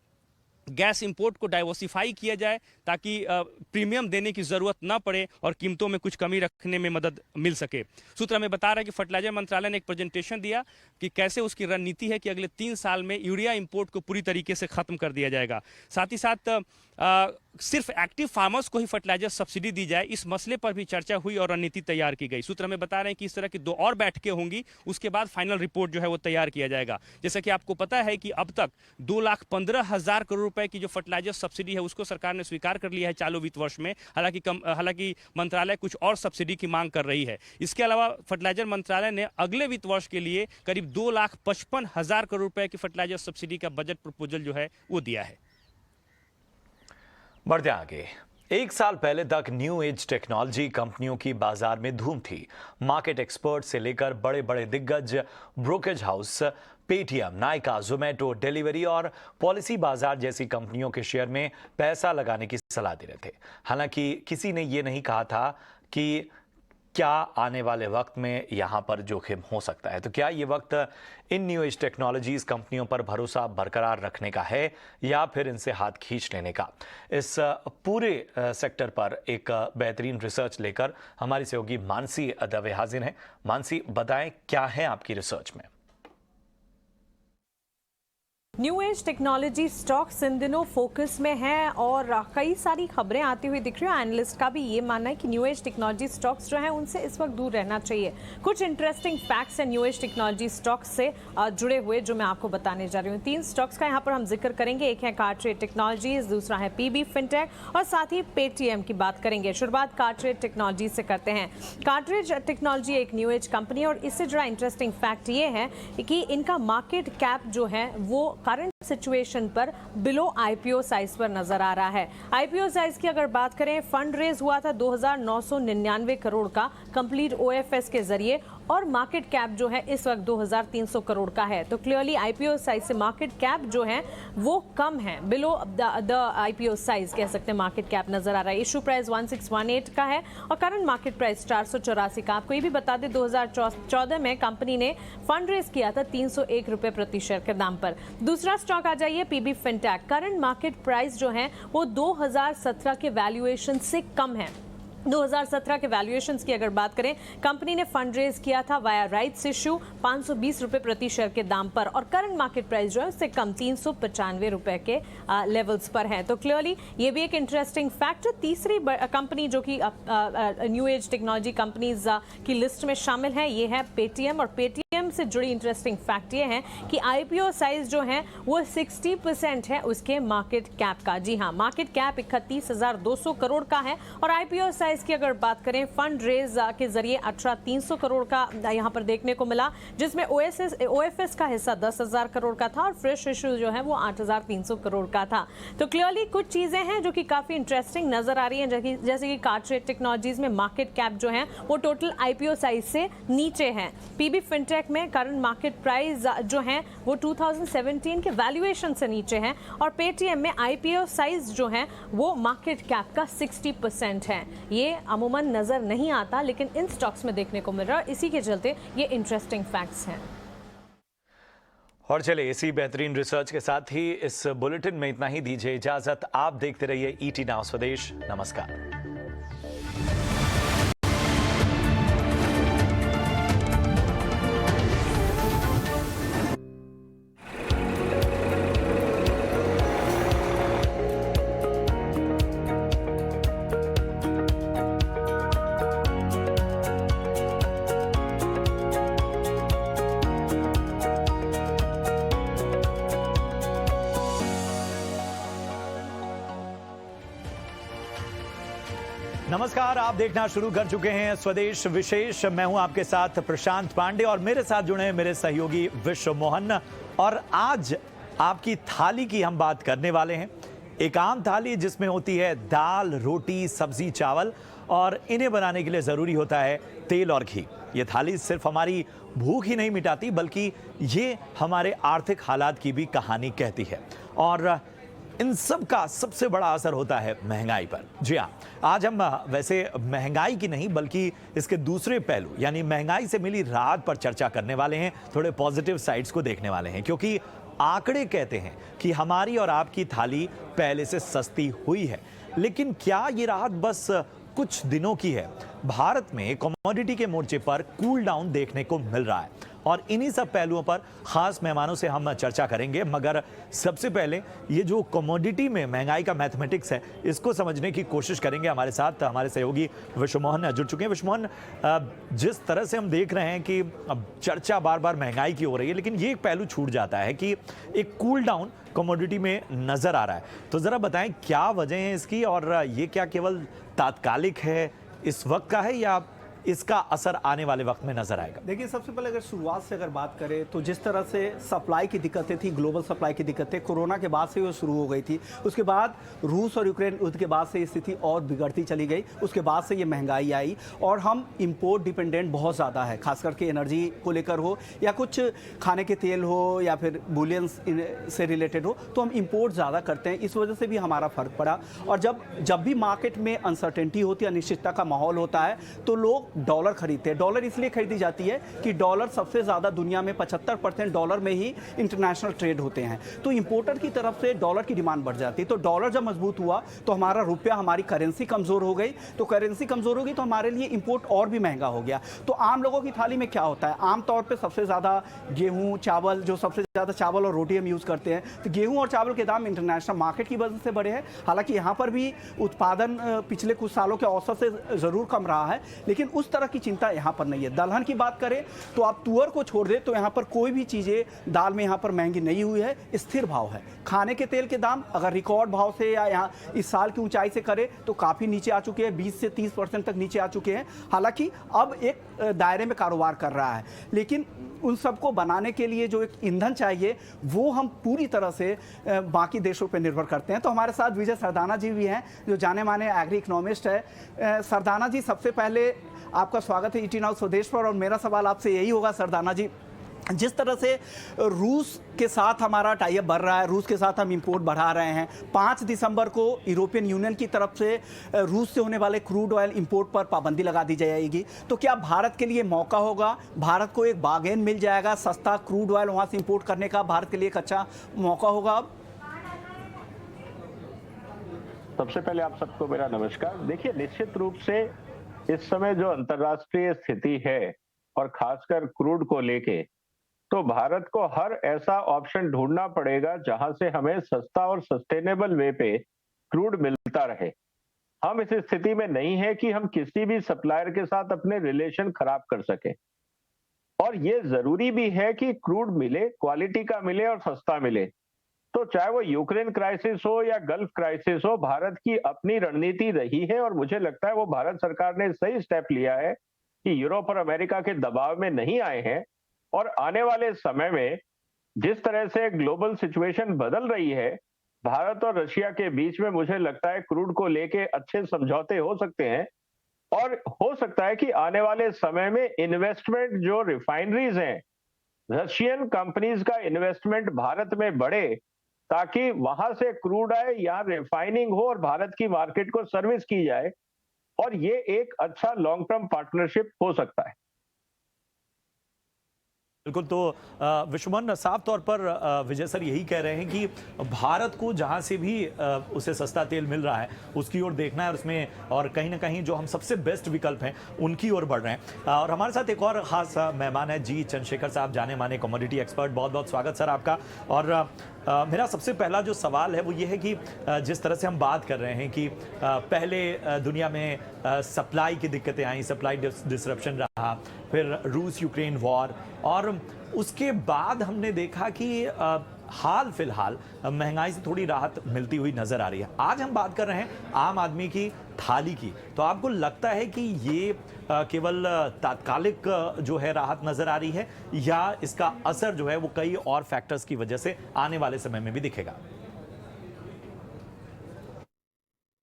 गैस इंपोर्ट को डाइवर्सिफाई किया जाए ताकि प्रीमियम देने की जरूरत ना पड़े और कीमतों में कुछ कमी रखने में मदद मिल सके। सूत्र हमें बता रहा है कि फर्टिलाइजर मंत्रालय ने एक प्रेजेंटेशन दिया कि कैसे उसकी रणनीति है कि अगले 3 साल में यूरिया इंपोर्ट को पूरी तरीके से खत्म कर दिया जाएगा। साथ ही साथ सिर्फ एक्टिव फार्मर्स को ही फर्टिलाइजर सब्सिडी दी जाए, इस मसले पर भी चर्चा हुई और रणनीति तैयार की गई। सूत्र हमें बता रहे हैं कि इस तरह की 2 और बैठकें होंगी, उसके बाद फाइनल रिपोर्ट जो है वो तैयार किया जाएगा। जैसा कि आपको पता है कि अब तक 2,15,000 करोड़ रुपए की जो फर्टिलाइजर सब्सिडी है उसको सरकार ने स्वीकार कर लिया है चालू वित्त वर्ष में। हालांकि मंत्रालय कुछ और सब्सिडी की मांग कर रही है। इसके अलावा फर्टिलाइजर मंत्रालय ने अगले वित्त वर्ष के लिए करीब 2,55,000 करोड़ रुपए की फर्टिलाइजर सब्सिडी का बजट प्रपोजल जो है वो दिया है। बढ़ते आगे, 1 साल पहले तक न्यू एज टेक्नोलॉजी कंपनियों की बाजार में धूम थी। मार्केट एक्सपर्ट से लेकर बड़े बड़े दिग्गज brokerage house, Paytm, Nykaa, Zomato, delivery और पॉलिसी बाजार जैसी कंपनियों के शेयर में पैसा लगाने की सलाह दे रहे थे। हालांकि किसी ने यह नहीं कहा था कि क्या आने वाले वक्त में यहां पर जोखिम हो सकता है। तो क्या ये वक्त इन न्यू एज टेक्नोलॉजीज कंपनियों पर भरोसा बरकरार रखने का है या फिर इनसे हाथ खींच लेने का? इस पूरे सेक्टर पर एक बेहतरीन रिसर्च लेकर हमारी सहयोगी मानसी दवे हाजिर हैं। मानसी, बताएं क्या है आपकी रिसर्च में? न्यू एज टेक्नोलॉजी स्टॉक्स इन दिनों फोकस में है और कई सारी खबरें आती हुई दिख रही है। एनालिस्ट का भी ये मानना है कि न्यू एज टेक्नोलॉजी स्टॉक्स जो हैं उनसे इस वक्त दूर रहना चाहिए। कुछ इंटरेस्टिंग फैक्ट्स हैं न्यू एज टेक्नोलॉजी स्टॉक्स से जुड़े हुए जो मैं आपको बताने जा रही हूँ। 3 स्टॉक्स का यहाँ पर हम जिक्र करेंगे। एक है कार्ट्रेड टेक्नोलॉजीज, दूसरा है PB फिनटेक और साथ ही पेटीएम की बात करेंगे। शुरुआत कार्ट्रेड टेक्नोलॉजी से करते हैं। कार्ट्रेज टेक्नोलॉजी एक न्यू एज कंपनी है और इससे जुड़ा इंटरेस्टिंग फैक्ट ये है कि इनका मार्केट कैप जो है वो करंट सिचुएशन पर बिलो IPO साइज पर नजर आ रहा है। IPO साइज की अगर बात करें, फंड रेज हुआ था 2,999 करोड़ का कंप्लीट OFS के जरिए और मार्केट कैप जो है इस वक्त 2,300 करोड़ का है। तो क्लियरली IPO साइज से मार्केट कैप जो है वो कम है, बिलो द IPO साइज कह सकते हैं मार्केट कैप नजर आ रहा है। इशू प्राइस 1618 का है और करंट मार्केट प्राइस 484 का। आपको ये भी बता दें 2014 में कंपनी ने फंड रेज किया था 301 रुपए प्रति शेयर के दाम पर। दूसरा स्टॉक आ जाइए PB fintech. Current market price जो है वो 2017 के वैल्यूएशन से कम है। 2017 के वैल्यूएशंस की अगर बात करें, कंपनी ने फंड रेज किया था वाया राइट्स इश्यू 520 रुपए प्रति शेयर के दाम पर और करंट मार्केट प्राइस जो है उससे कम 395 रुपए के लेवल्स पर है। तो क्लियरली ये भी एक इंटरेस्टिंग फैक्ट। तीसरी कंपनी जो कि न्यू एज टेक्नोलॉजी कंपनीज की लिस्ट में शामिल है ये है पेटीएम और पेटीएम से जुड़ी इंटरेस्टिंग फैक्ट ये है कि IPO साइज जो है वो 60% है उसके मार्केट कैप का। जी हाँ, मार्केट कैप 31,200 करोड़ का है और IPO साइज की अगर बात करें, फंड रेज के जरिए 18,300 करोड़ का यहां पर देखने को मिला, जिसमें OFS का हिस्सा 10,000 करोड़ का था और फ्रेश इशू जो है वो 8,300 करोड़ का था। तो क्लियरली कुछ चीजें हैं जो कि काफी इंटरेस्टिंग नजर आ रही हैं, जैसे कि कार्ट्रेड टेक्नोलॉजीज में मार्केट कैप जो है वो टोटल IPO साइज से नीचे है। PB फिनटेक में करंट मार्केट प्राइस जो है वो 2017 के वैल्यूएशन से नीचे है और पेटीएम में IPO साइज जो है वो मार्केट कैप का 60% है। ये अमूमन नजर नहीं आता लेकिन इन स्टॉक्स में देखने को मिल रहा है, इसी के चलते ये इंटरेस्टिंग फैक्ट्स हैं। और चले इसी बेहतरीन रिसर्च के साथ ही इस बुलेटिन में इतना ही। दीजिए इजाजत। आप देखते रहिए ET नाउ स्वदेश। नमस्कार। नमस्कार, आप देखना शुरू कर चुके हैं स्वदेश विशेष। मैं हूं आपके साथ प्रशांत पांडे और मेरे साथ जुड़े हैं मेरे सहयोगी विश्व मोहन। और आज आपकी थाली की हम बात करने वाले हैं। एक आम थाली जिसमें होती है दाल, रोटी, सब्जी, चावल और इन्हें बनाने के लिए ज़रूरी होता है तेल और घी। ये थाली सिर्फ हमारी भूख ही नहीं मिटाती बल्कि ये हमारे आर्थिक हालात की भी कहानी कहती है। और इन सब का सबसे बड़ा असर होता है महंगाई पर। जी हाँ, आज हम वैसे महंगाई की नहीं बल्कि इसके दूसरे पहलू यानी महंगाई से मिली राहत पर चर्चा करने वाले हैं। थोड़े पॉजिटिव साइड्स को देखने वाले हैं क्योंकि आंकड़े कहते हैं कि हमारी और आपकी थाली पहले से सस्ती हुई है। लेकिन क्या ये राहत बस कुछ दिनों की है? भारत में कमोडिटी के मोर्चे पर कूल डाउन देखने को मिल रहा है और इन्हीं सब पहलुओं पर खास मेहमानों से हम चर्चा करेंगे। मगर सबसे पहले ये जो कमोडिटी में महंगाई का मैथमेटिक्स है इसको समझने की कोशिश करेंगे। हमारे साथ हमारे सहयोगी विश्व मोहन जुड़ चुके हैं। विश्व मोहन, जिस तरह से हम देख रहे हैं कि चर्चा बार बार महंगाई की हो रही है, लेकिन ये एक पहलू छूट जाता है कि एक कूल डाउन कमोडिटी में नजर आ रहा है। तो जरा बताएं क्या वजह है इसकी और ये क्या केवल तात्कालिक है, इस वक्त का है, या इसका असर आने वाले वक्त में नजर आएगा? देखिए, सबसे पहले अगर शुरुआत से अगर बात करें तो जिस तरह से सप्लाई की दिक्कतें थी, ग्लोबल सप्लाई की दिक्कतें कोरोना के बाद से वो शुरू हो गई थी। उसके बाद रूस और यूक्रेन युद्ध के बाद से स्थिति और बिगड़ती चली गई। उसके बाद से ये महंगाई आई और हम इंपोर्ट डिपेंडेंट बहुत ज़्यादा है, खास करके एनर्जी को लेकर हो या कुछ खाने के तेल हो या फिर बुलियंस से रिलेटेड हो, तो हम इंपोर्ट ज़्यादा करते हैं। इस वजह से भी हमारा फर्क पड़ा। और जब भी मार्केट में अनसर्टेनिटी होती है, अनिश्चितता का माहौल होता है, तो लोग डॉलर खरीदते हैं। डॉलर इसलिए खरीदी जाती है कि डॉलर सबसे ज़्यादा दुनिया में 75% डॉलर में ही इंटरनेशनल ट्रेड होते हैं। तो इंपोर्टर की तरफ से डॉलर की डिमांड बढ़ जाती है। तो डॉलर जब मजबूत हुआ तो हमारा रुपया, हमारी करेंसी कमज़ोर हो गई। तो करेंसी कमज़ोर होगी तो हमारे लिए इंपोर्ट और भी महंगा हो गया। तो आम लोगों की थाली में क्या होता है? आमतौर पर सबसे ज़्यादा गेहूँ, चावल, जो सबसे ज़्यादा चावल और रोटी हम यूज़ करते हैं, तो गेहूँ और चावल के दाम इंटरनेशनल मार्केट की वजह से बढ़े हैं। हालांकि यहाँ पर भी उत्पादन पिछले कुछ सालों के औसत से ज़रूर कम रहा है, लेकिन उस तरह की चिंता यहाँ पर नहीं है। दलहन की बात करें तो आप तुअर को छोड़ दें तो यहाँ पर कोई भी चीज़ें दाल में यहाँ पर महंगी नहीं हुई है, स्थिर भाव है। खाने के तेल के दाम अगर रिकॉर्ड भाव से या यहाँ इस साल की ऊंचाई से करें तो काफ़ी नीचे आ चुके हैं, 20 से 30% तक नीचे आ चुके हैं। हालांकि अब एक दायरे में कारोबार कर रहा है, लेकिन उन सबको बनाने के लिए जो एक ईंधन चाहिए वो हम पूरी तरह से बाकी देशों पर निर्भर करते हैं। तो हमारे साथ विजय सरदाना जी भी हैं जो जाने माने एग्री इकोनॉमिस्ट है। सरदाना जी, सबसे पहले आपका स्वागत है ईटी नाउ स्वदेश पर। और मेरा सवाल आपसे यही होगा सरदाना जी, जिस तरह से रूस के साथ हमारा टाई अप बढ़ रहा है, रूस के साथ हम इंपोर्ट बढ़ा रहे हैं, 5 दिसंबर को यूरोपियन यूनियन की तरफ से रूस से होने वाले क्रूड ऑयल इंपोर्ट पर पाबंदी लगा दी जाएगी, तो क्या भारत के लिए मौका होगा? भारत को एक बागेन मिल जाएगा सस्ता क्रूड ऑयल वहाँ से इंपोर्ट करने का? भारत के लिए एक अच्छा मौका होगा अब? सबसे पहले आप सबको मेरा नमस्कार। देखिए, निश्चित रूप से इस समय जो अंतर्राष्ट्रीय स्थिति है और खासकर क्रूड को लेके, तो भारत को हर ऐसा ऑप्शन ढूंढना पड़ेगा जहां से हमें सस्ता और सस्टेनेबल वे पे क्रूड मिलता रहे। हम इस स्थिति में नहीं है कि हम किसी भी सप्लायर के साथ अपने रिलेशन खराब कर सके। और ये जरूरी भी है कि क्रूड मिले, क्वालिटी का मिले और सस्ता मिले। तो चाहे वो यूक्रेन क्राइसिस हो या गल्फ क्राइसिस हो, भारत की अपनी रणनीति रही है और मुझे लगता है वो भारत सरकार ने सही स्टेप लिया है कि यूरोप और अमेरिका के दबाव में नहीं आए हैं। और आने वाले समय में जिस तरह से ग्लोबल सिचुएशन बदल रही है, भारत और रशिया के बीच में मुझे लगता है क्रूड को लेके अच्छे समझौते हो सकते हैं। और हो सकता है कि आने वाले समय में इन्वेस्टमेंट जो रिफाइनरीज हैं, रशियन कंपनीज का इन्वेस्टमेंट भारत में बढ़े ताकि वहां से क्रूड आए, यहाँ रिफाइनिंग हो और भारत की मार्केट को सर्विस की जाए। और ये एक अच्छा लॉन्ग टर्म पार्टनरशिप हो सकता है। बिल्कुल। तो विश्वमन, साफ तौर पर विजय सर यही कह रहे हैं कि भारत को जहां से भी उसे सस्ता तेल मिल रहा है उसकी ओर देखना है और उसमें और कहीं ना कहीं जो हम सबसे बेस्ट विकल्प हैं उनकी ओर बढ़ रहे हैं। और हमारे साथ एक और खास मेहमान है जी चंद्रशेखर साहब, जाने माने कमोडिटी एक्सपर्ट। बहुत बहुत स्वागत सर आपका। और मेरा सबसे पहला जो सवाल है वो ये है कि जिस तरह से हम बात कर रहे हैं कि पहले दुनिया में सप्लाई की दिक्कतें आई, सप्लाई डिसरप्शन रहा, फिर रूस यूक्रेन वॉर, और उसके बाद हमने देखा कि हाल फिलहाल महंगाई से थोड़ी राहत मिलती हुई नजर आ रही है। आज हम बात कर रहे हैं आम आदमी की थाली की, तो आपको लगता है कि ये केवल तात्कालिक जो है राहत नजर आ रही है, या इसका असर जो है वो कई और फैक्टर्स की वजह से आने वाले समय में भी दिखेगा?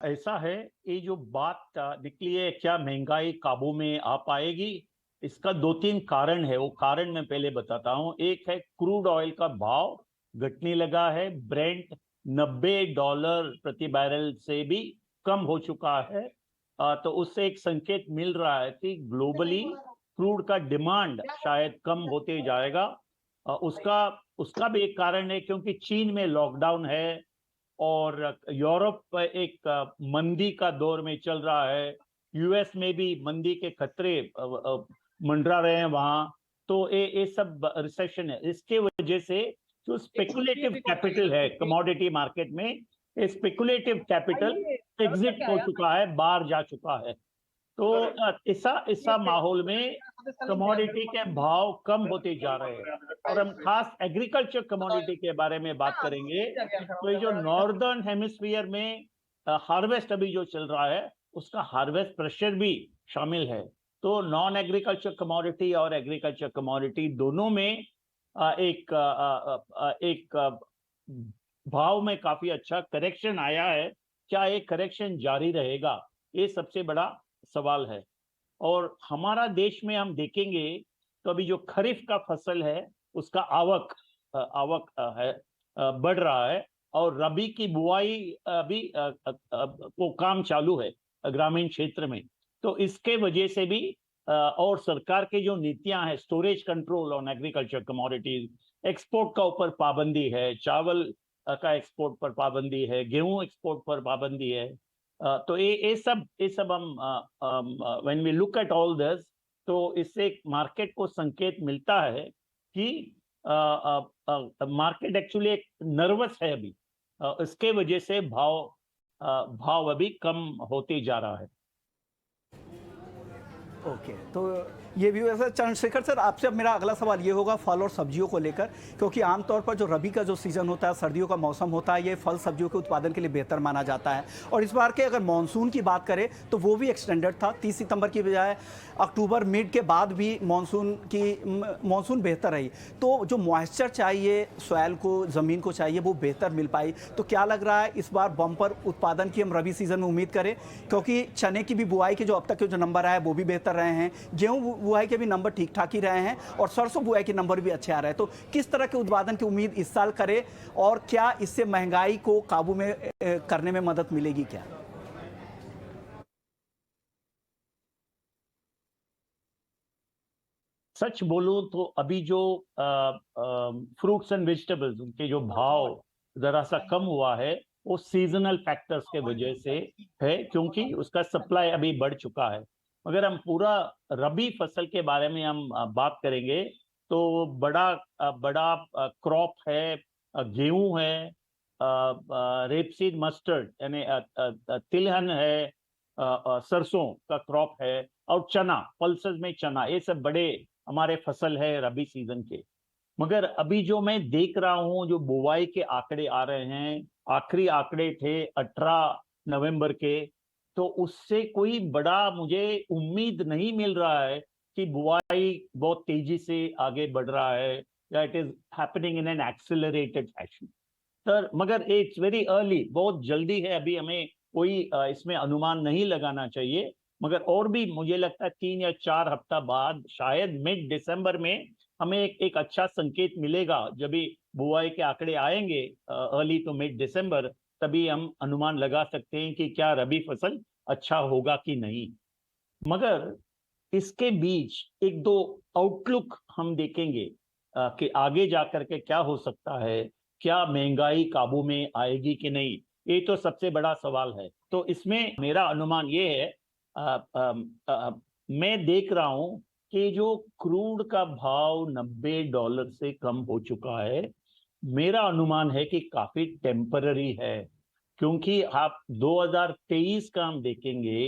ऐसा है, ये जो बात निकली है क्या महंगाई काबू में आ पाएगी, इसका 2-3 कारण है। वो कारण मैं पहले बताता हूँ। एक है क्रूड ऑयल का भाव घटने लगा है। ब्रेंट $90 प्रति बैरल से भी कम हो चुका है। तो उससे एक संकेत मिल रहा है कि ग्लोबली क्रूड का डिमांड शायद कम होते जाएगा। उसका भी एक कारण है क्योंकि चीन में लॉकडाउन है और यूरोप एक मंदी का दौर में चल रहा है। यूएस में भी मंदी के खतरे मंडरा रहे हैं वहां। तो ये सब रिसेशन है। इसके वजह से जो स्पेकुलेटिव कैपिटल है कमोडिटी मार्केट में, ये स्पेकुलेटिव कैपिटल एग्जिट हो चुका है, बाहर जा चुका है। तो ऐसा माहौल में कमोडिटी के भाव कम होते जा रहे हैं। और हम खास एग्रीकल्चर कमोडिटी के बारे में बात करेंगे तो ये जो नॉर्दर्न हेमिस्फीयर में हार्वेस्ट अभी जो चल रहा है, उसका हार्वेस्ट प्रेशर भी शामिल है। तो नॉन एग्रीकल्चर कमोडिटी और एग्रीकल्चर कमोडिटी दोनों में एक भाव में काफी अच्छा करेक्शन आया है। क्या ये करेक्शन जारी रहेगा, ये सबसे बड़ा सवाल है। और हमारा देश में हम देखेंगे तो अभी जो खरीफ का फसल है उसका आवक है बढ़ रहा है, और रबी की बुआई भी वो काम चालू है ग्रामीण क्षेत्र में। तो इसके वजह से भी और सरकार की जो नीतियां हैं, storage control on agriculture commodities, export का ऊपर पाबंदी है, चावल का एक्सपोर्ट पर पाबंदी है, गेहूं एक्सपोर्ट पर पाबंदी है। तो ये सब हम when we look at all this, तो इससे मार्केट को संकेत मिलता है कि मार्केट एक्चुअली एक नर्वस है अभी। इसके वजह से भाव अभी कम होते जा रहा है। ओके, तो ये भी वैसे चंद्रशेखर सर, आपसे अब मेरा अगला सवाल ये होगा फल और सब्जियों को लेकर, क्योंकि आमतौर पर जो रबी का जो सीज़न होता है, सर्दियों का मौसम होता है, ये फल सब्जियों के उत्पादन के लिए बेहतर माना जाता है। और इस बार के अगर मानसून की बात करें तो वो भी एक्सटेंडेड था। 30 सितंबर की बजाय अक्टूबर मिड के बाद भी मानसून बेहतर रही। तो जो मॉइस्चर चाहिए सॉइल को, ज़मीन को चाहिए, वो बेहतर मिल पाई। तो क्या लग रहा है इस बार बम्पर उत्पादन की हम रबी सीज़न में उम्मीद करें? क्योंकि चने की भी बुआई के जो अब तक के जो नंबर आए वो भी बेहतर रहे हैं, गेहूं बुआई के भी नंबर ठीक ठाक ही रहे हैं, और सरसों बुआई के नंबर भी अच्छे आ रहे हैं। तो किस तरह के उत्पादन की उम्मीद इस साल करें, और क्या इससे महंगाई को काबू में करने में मदद मिलेगी क्या? सच बोलूं तो अभी जो फ्रूट्स एंड वेजिटेबल्स, उनके जो भाव जरा सा कम हुआ है, वो सीजनल फैक्टर्स के वजह से है, क्योंकि उसका सप्लाई अभी बढ़ चुका है। अगर हम पूरा रबी फसल के बारे में हम बात करेंगे तो बड़ा क्रॉप है, गेहूं है, रेपसीड मस्टर्ड यानी तिलहन है, सरसों का क्रॉप है, और चना, पल्सेस में चना, ये सब बड़े हमारे फसल है रबी सीजन के। मगर अभी जो मैं देख रहा हूँ, जो बुवाई के आंकड़े आ रहे हैं, आखिरी आंकड़े थे 18 नवंबर के, तो उससे कोई बड़ा मुझे उम्मीद नहीं मिल रहा है कि बुआई बहुत तेजी से आगे बढ़ रहा है, या it is happening in an accelerated fashion. Sir मगर इट्स वेरी अर्ली, बहुत जल्दी है, अभी हमें कोई इसमें अनुमान नहीं लगाना चाहिए। मगर और भी मुझे लगता है 3 या 4 हफ्ता बाद, शायद मिड दिसंबर में, हमें एक अच्छा संकेत मिलेगा। जब भी बुआई के आंकड़े आएंगे अर्ली टू मिड दिसंबर, तभी हम अनुमान लगा सकते हैं कि क्या रबी फसल अच्छा होगा कि नहीं। मगर इसके बीच एक दो आउटलुक हम देखेंगे कि आगे जाकर के क्या हो सकता है, क्या महंगाई काबू में आएगी कि नहीं, ये तो सबसे बड़ा सवाल है। तो इसमें मेरा अनुमान ये है, मैं देख रहा हूं कि जो क्रूड का भाव $90 से कम हो चुका है, मेरा अनुमान है कि काफी टेम्पररी है। क्योंकि आप 2023 का हम देखेंगे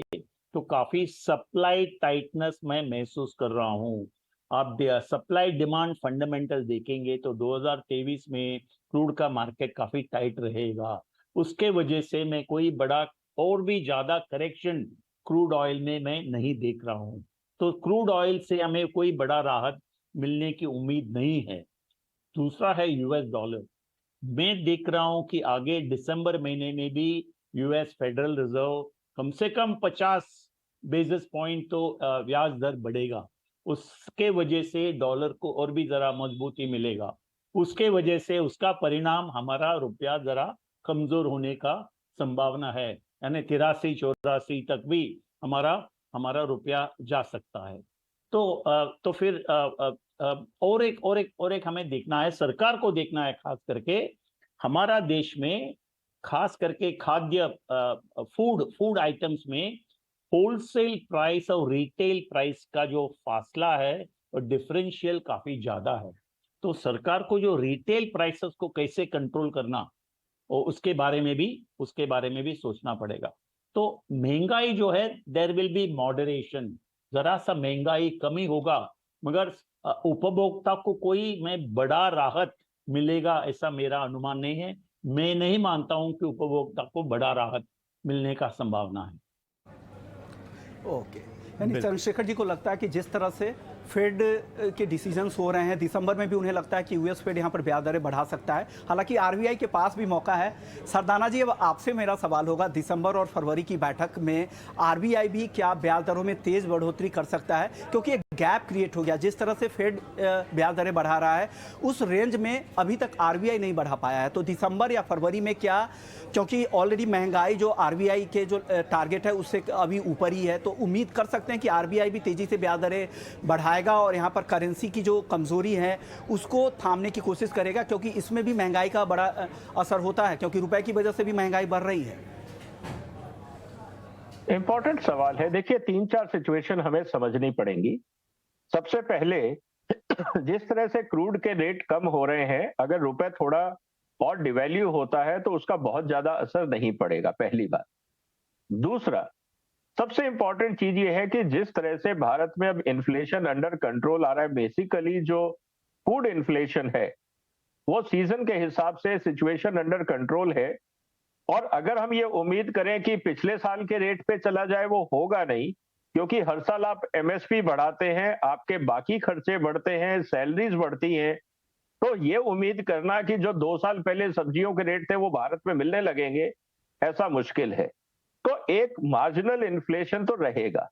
तो काफी सप्लाई टाइटनेस मैं महसूस कर रहा हूं। आप सप्लाई डिमांड फंडामेंटल देखेंगे तो 2023 में क्रूड का मार्केट काफी टाइट रहेगा। उसके वजह से मैं कोई बड़ा और भी ज्यादा करेक्शन क्रूड ऑयल में मैं नहीं देख रहा हूं। तो क्रूड ऑयल से हमें कोई बड़ा राहत मिलने की उम्मीद नहीं है। दूसरा है यूएस डॉलर। मैं देख रहा हूं कि आगे दिसंबर महीने में भी यूएस फेडरल रिजर्व कम से कम 50 बेसिस पॉइंट तो ब्याज दर बढ़ेगा। उसके वजह से डॉलर को और भी जरा मजबूती मिलेगा। उसके वजह से उसका परिणाम हमारा रुपया जरा कमजोर होने का संभावना है, यानी 83-84 तक भी हमारा रुपया जा सकता है। तो फिर और एक हमें देखना है, सरकार को देखना है, खास करके हमारा देश में, खास करके खाद्य फूड आइटम्स में होलसेल प्राइस और रिटेल प्राइस का जो फासला है और डिफरेंशियल काफी ज्यादा है। तो सरकार को जो रिटेल प्राइसेस को कैसे कंट्रोल करना, और उसके बारे में भी सोचना पड़ेगा। तो महंगाई जो है, देयर विल बी मॉडरेशन, जरा सा महंगाई कमी होगा, मगर उपभोक्ता को कोई में बड़ा राहत मिलेगा ऐसा मेरा अनुमान नहीं है। मैं नहीं मानता हूं कि उपभोक्ता को बड़ा राहत मिलने का संभावना है। ओके, यानी चंद्रशेखर जी को लगता है कि जिस तरह से फेड के डिसीजंस हो रहे हैं, दिसंबर में भी उन्हें लगता है कि यूएस फेड यहाँ पर ब्याज दरें बढ़ा सकता है। हालांकि आरबीआई के पास भी मौका है। सरदाना जी, अब आपसे मेरा सवाल होगा, दिसंबर और फरवरी की बैठक में आरबीआई भी क्या ब्याज दरों में तेज बढ़ोतरी कर सकता है? क्योंकि एक गैप क्रिएट हो गया। जिस तरह से फेड ब्याज दरें बढ़ा रहा है, उस रेंज में अभी तक आरबीआई नहीं बढ़ा पाया है। तो दिसंबर या फरवरी में क्या, क्योंकि ऑलरेडी महंगाई जो आरबीआई के जो टारगेट है उससे अभी ऊपर ही है, तो उम्मीद कर सकते हैं कि आरबीआई भी तेजी से ब्याज दरें बढ़ाएगा और यहाँ पर करेंसी की जो कमजोरी है उसको थामने की कोशिश करेगा, क्योंकि इसमें भी महंगाई का बड़ा असर होता है, क्योंकि रुपए की वजह से भी महंगाई बढ़ रही है। इंपॉर्टेंट सवाल है। देखिए, 3-4 सिचुएशन हमें समझनी पड़ेंगी। सबसे पहले, जिस तरह से क्रूड के रेट कम हो रहे हैं, अगर रुपए थोड़ा और डिवैल्यू होता है तो उसका बहुत ज्यादा असर नहीं पड़ेगा, पहली बात। दूसरा, सबसे इंपॉर्टेंट चीज ये है कि जिस तरह से भारत में अब इन्फ्लेशन अंडर कंट्रोल आ रहा है, बेसिकली जो फूड इन्फ्लेशन है वो सीजन के हिसाब से सिचुएशन अंडर कंट्रोल है। और अगर हम ये उम्मीद करें कि पिछले साल के रेट पे चला जाए, वो होगा नहीं, क्योंकि हर साल आप एमएसपी बढ़ाते हैं, आपके बाकी खर्चे बढ़ते हैं, सैलरीज बढ़ती हैं। तो ये उम्मीद करना कि जो 2 साल पहले सब्जियों के रेट थे वो भारत में मिलने लगेंगे, ऐसा मुश्किल है। तो एक मार्जिनल इन्फ्लेशन तो रहेगा।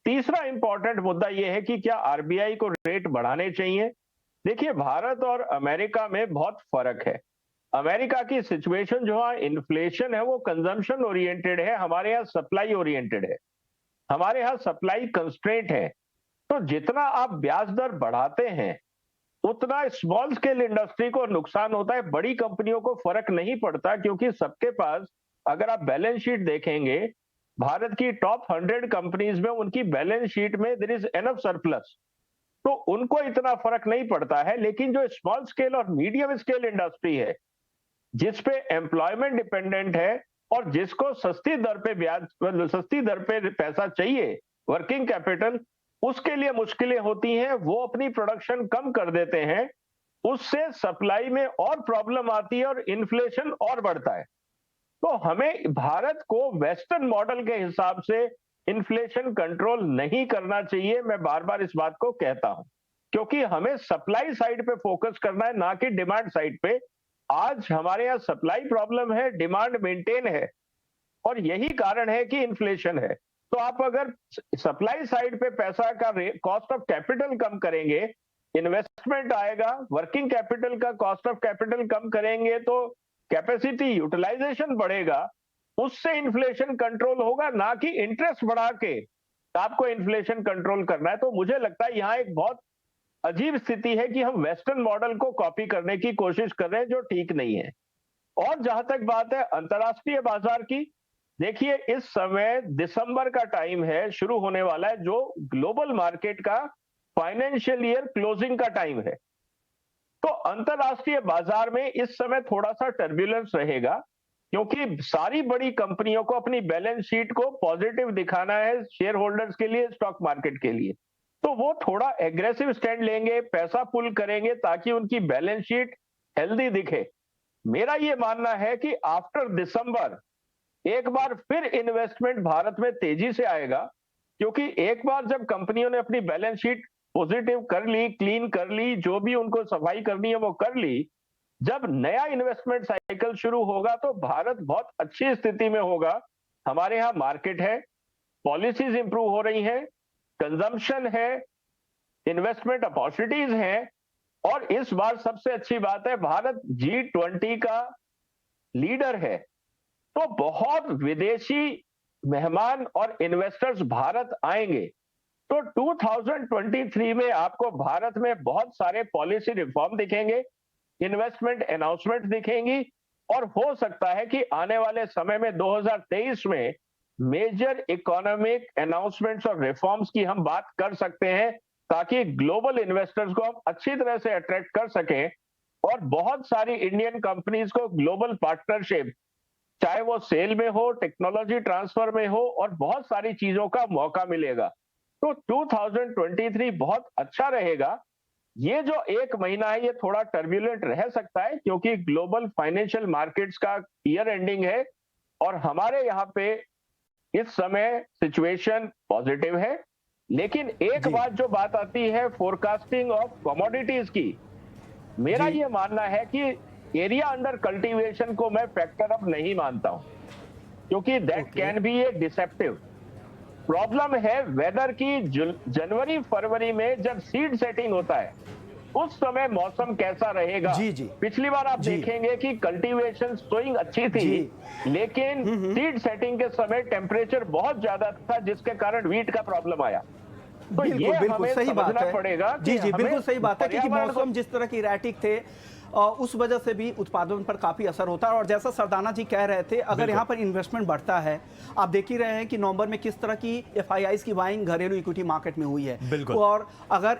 तीसरा इंपॉर्टेंट मुद्दा यह है कि क्या आरबीआई को रेट बढ़ाने चाहिए। देखिए, भारत और अमेरिका में बहुत फर्क है। अमेरिका की सिचुएशन जो है, इन्फ्लेशन है, वो कंजम्पशन ओरिएंटेड है, हमारे यहाँ सप्लाई ओरिएंटेड है, हमारे यहाँ सप्लाई कंस्ट्रेंट है। तो जितना आप ब्याज दर बढ़ाते हैं उतना स्मॉल स्केल इंडस्ट्री को नुकसान होता है, बड़ी कंपनियों को फर्क नहीं पड़ता, क्योंकि सबके पास, अगर आप बैलेंस शीट देखेंगे, भारत की टॉप 100 कंपनीज में उनकी बैलेंस शीट में देयर इज एनफ सरप्लस, तो उनको इतना फर्क नहीं पड़ता है। लेकिन जो स्मॉल स्केल और मीडियम स्केल इंडस्ट्री है, जिसपे एम्प्लॉयमेंट डिपेंडेंट है और जिसको सस्ती दर पे पैसा चाहिए, वर्किंग कैपिटल, उसके लिए मुश्किलें होती हैं। वो अपनी प्रोडक्शन कम कर देते हैं, उससे सप्लाई में और प्रॉब्लम आती है और इन्फ्लेशन और बढ़ता है। तो हमें भारत को वेस्टर्न मॉडल के हिसाब से इन्फ्लेशन कंट्रोल नहीं करना चाहिए। मैं बार बार इस बात को कहता हूं, क्योंकि हमें सप्लाई साइड पे फोकस करना है, ना कि डिमांड साइड पे। आज हमारे यहाँ सप्लाई प्रॉब्लम है, डिमांड मेंटेन है, और यही कारण है कि इन्फ्लेशन है। तो आप अगर सप्लाई साइड पे पैसा का कॉस्ट ऑफ कैपिटल कम करेंगे, इन्वेस्टमेंट आएगा, वर्किंग कैपिटल का कॉस्ट ऑफ कैपिटल कम करेंगे, तो कैपेसिटी यूटिलाइजेशन बढ़ेगा, उससे इन्फ्लेशन कंट्रोल होगा, ना कि इंटरेस्ट बढ़ा के आपको इन्फ्लेशन कंट्रोल करना है। तो मुझे लगता है यहाँ एक बहुत अजीब स्थिति है कि हम वेस्टर्न मॉडल को कॉपी करने की कोशिश कर रहे हैं, जो ठीक नहीं है। और जहां तक बात है अंतर्राष्ट्रीय बाजार की, देखिए, इस समय दिसंबर का टाइम है, शुरू होने वाला है, जो ग्लोबल मार्केट का फाइनेंशियल ईयर क्लोजिंग का टाइम है। तो अंतर्राष्ट्रीय बाजार में इस समय थोड़ा सा टर्बुलेंस रहेगा, क्योंकि सारी बड़ी कंपनियों को अपनी बैलेंस शीट को पॉजिटिव दिखाना है शेयर होल्डर्स के लिए, स्टॉक मार्केट के लिए। तो वो थोड़ा एग्रेसिव स्टैंड लेंगे, पैसा पुल करेंगे, ताकि उनकी बैलेंस शीट हेल्दी दिखे। मेरा ये मानना है कि आफ्टर दिसंबर एक बार फिर इन्वेस्टमेंट भारत में तेजी से आएगा, क्योंकि एक बार जब कंपनियों ने अपनी बैलेंस शीट पॉजिटिव कर ली, क्लीन कर ली, जो भी उनको सफाई करनी है वो कर ली, जब नया इन्वेस्टमेंट साइकिल शुरू होगा तो भारत बहुत अच्छी स्थिति में होगा। हमारे यहाँ मार्केट है, पॉलिसीज इंप्रूव हो रही हैं, कंजम्पशन है, इन्वेस्टमेंट अपॉर्चुनिटीज हैं, और इस बार सबसे अच्छी बात है भारत G20 का लीडर है, तो बहुत विदेशी मेहमान और इन्वेस्टर्स भारत आएंगे। तो 2023 में आपको भारत में बहुत सारे पॉलिसी रिफॉर्म दिखेंगे, इन्वेस्टमेंट अनाउंसमेंट दिखेंगी, और हो सकता है कि आने वाले समय में 2023 में मेजर इकोनॉमिक अनाउंसमेंट्स और रिफॉर्म्स की हम बात कर सकते हैं, ताकि ग्लोबल इन्वेस्टर्स को हम अच्छी तरह से अट्रैक्ट कर सकें और बहुत सारी इंडियन कंपनीज को ग्लोबल पार्टनरशिप, चाहे वो सेल में हो, टेक्नोलॉजी ट्रांसफर में हो, और बहुत सारी चीजों का मौका मिलेगा। तो 2023 बहुत अच्छा रहेगा। ये जो एक महीना है ये थोड़ा टर्ब्यूलेंट रह सकता है, क्योंकि ग्लोबल फाइनेंशियल मार्केट्स का ईयर एंडिंग है, और हमारे यहाँ पे इस समय सिचुएशन पॉजिटिव है। लेकिन एक बात जो बात आती है फोरकास्टिंग ऑफ कमोडिटीज की, मेरा ये मानना है कि एरिया अंडर कल्टीवेशन को मैं फैक्टर अब नहीं मानता हूं, क्योंकि that can be A deceptive. Problem है वेदर की जनवरी फरवरी में जब सीड सेटिंग होता है उस समय मौसम कैसा रहेगा। पिछली बार आप देखेंगे कि कल्टीवेशन सोइंग अच्छी थी, लेकिन सीड सेटिंग के समय टेम्परेचर बहुत ज्यादा था, जिसके कारण वीट का प्रॉब्लम आया। तो बिल्कुल बिल्कुल हमें सही बात है, पड़ेगा जी जी बिल्कुल सही बात है, क्योंकि पर्यावरण मौसम जिस तरह की इरेटिक थे उस वजह से भी उत्पादन पर काफी असर होता है। और जैसा सरदाना जी कह रहे थे, अगर यहाँ पर इन्वेस्टमेंट बढ़ता है, आप देख ही रहे हैं कि नवंबर में किस तरह की FIIs की बाइंग घरेलू इक्विटी मार्केट में हुई है। और अगर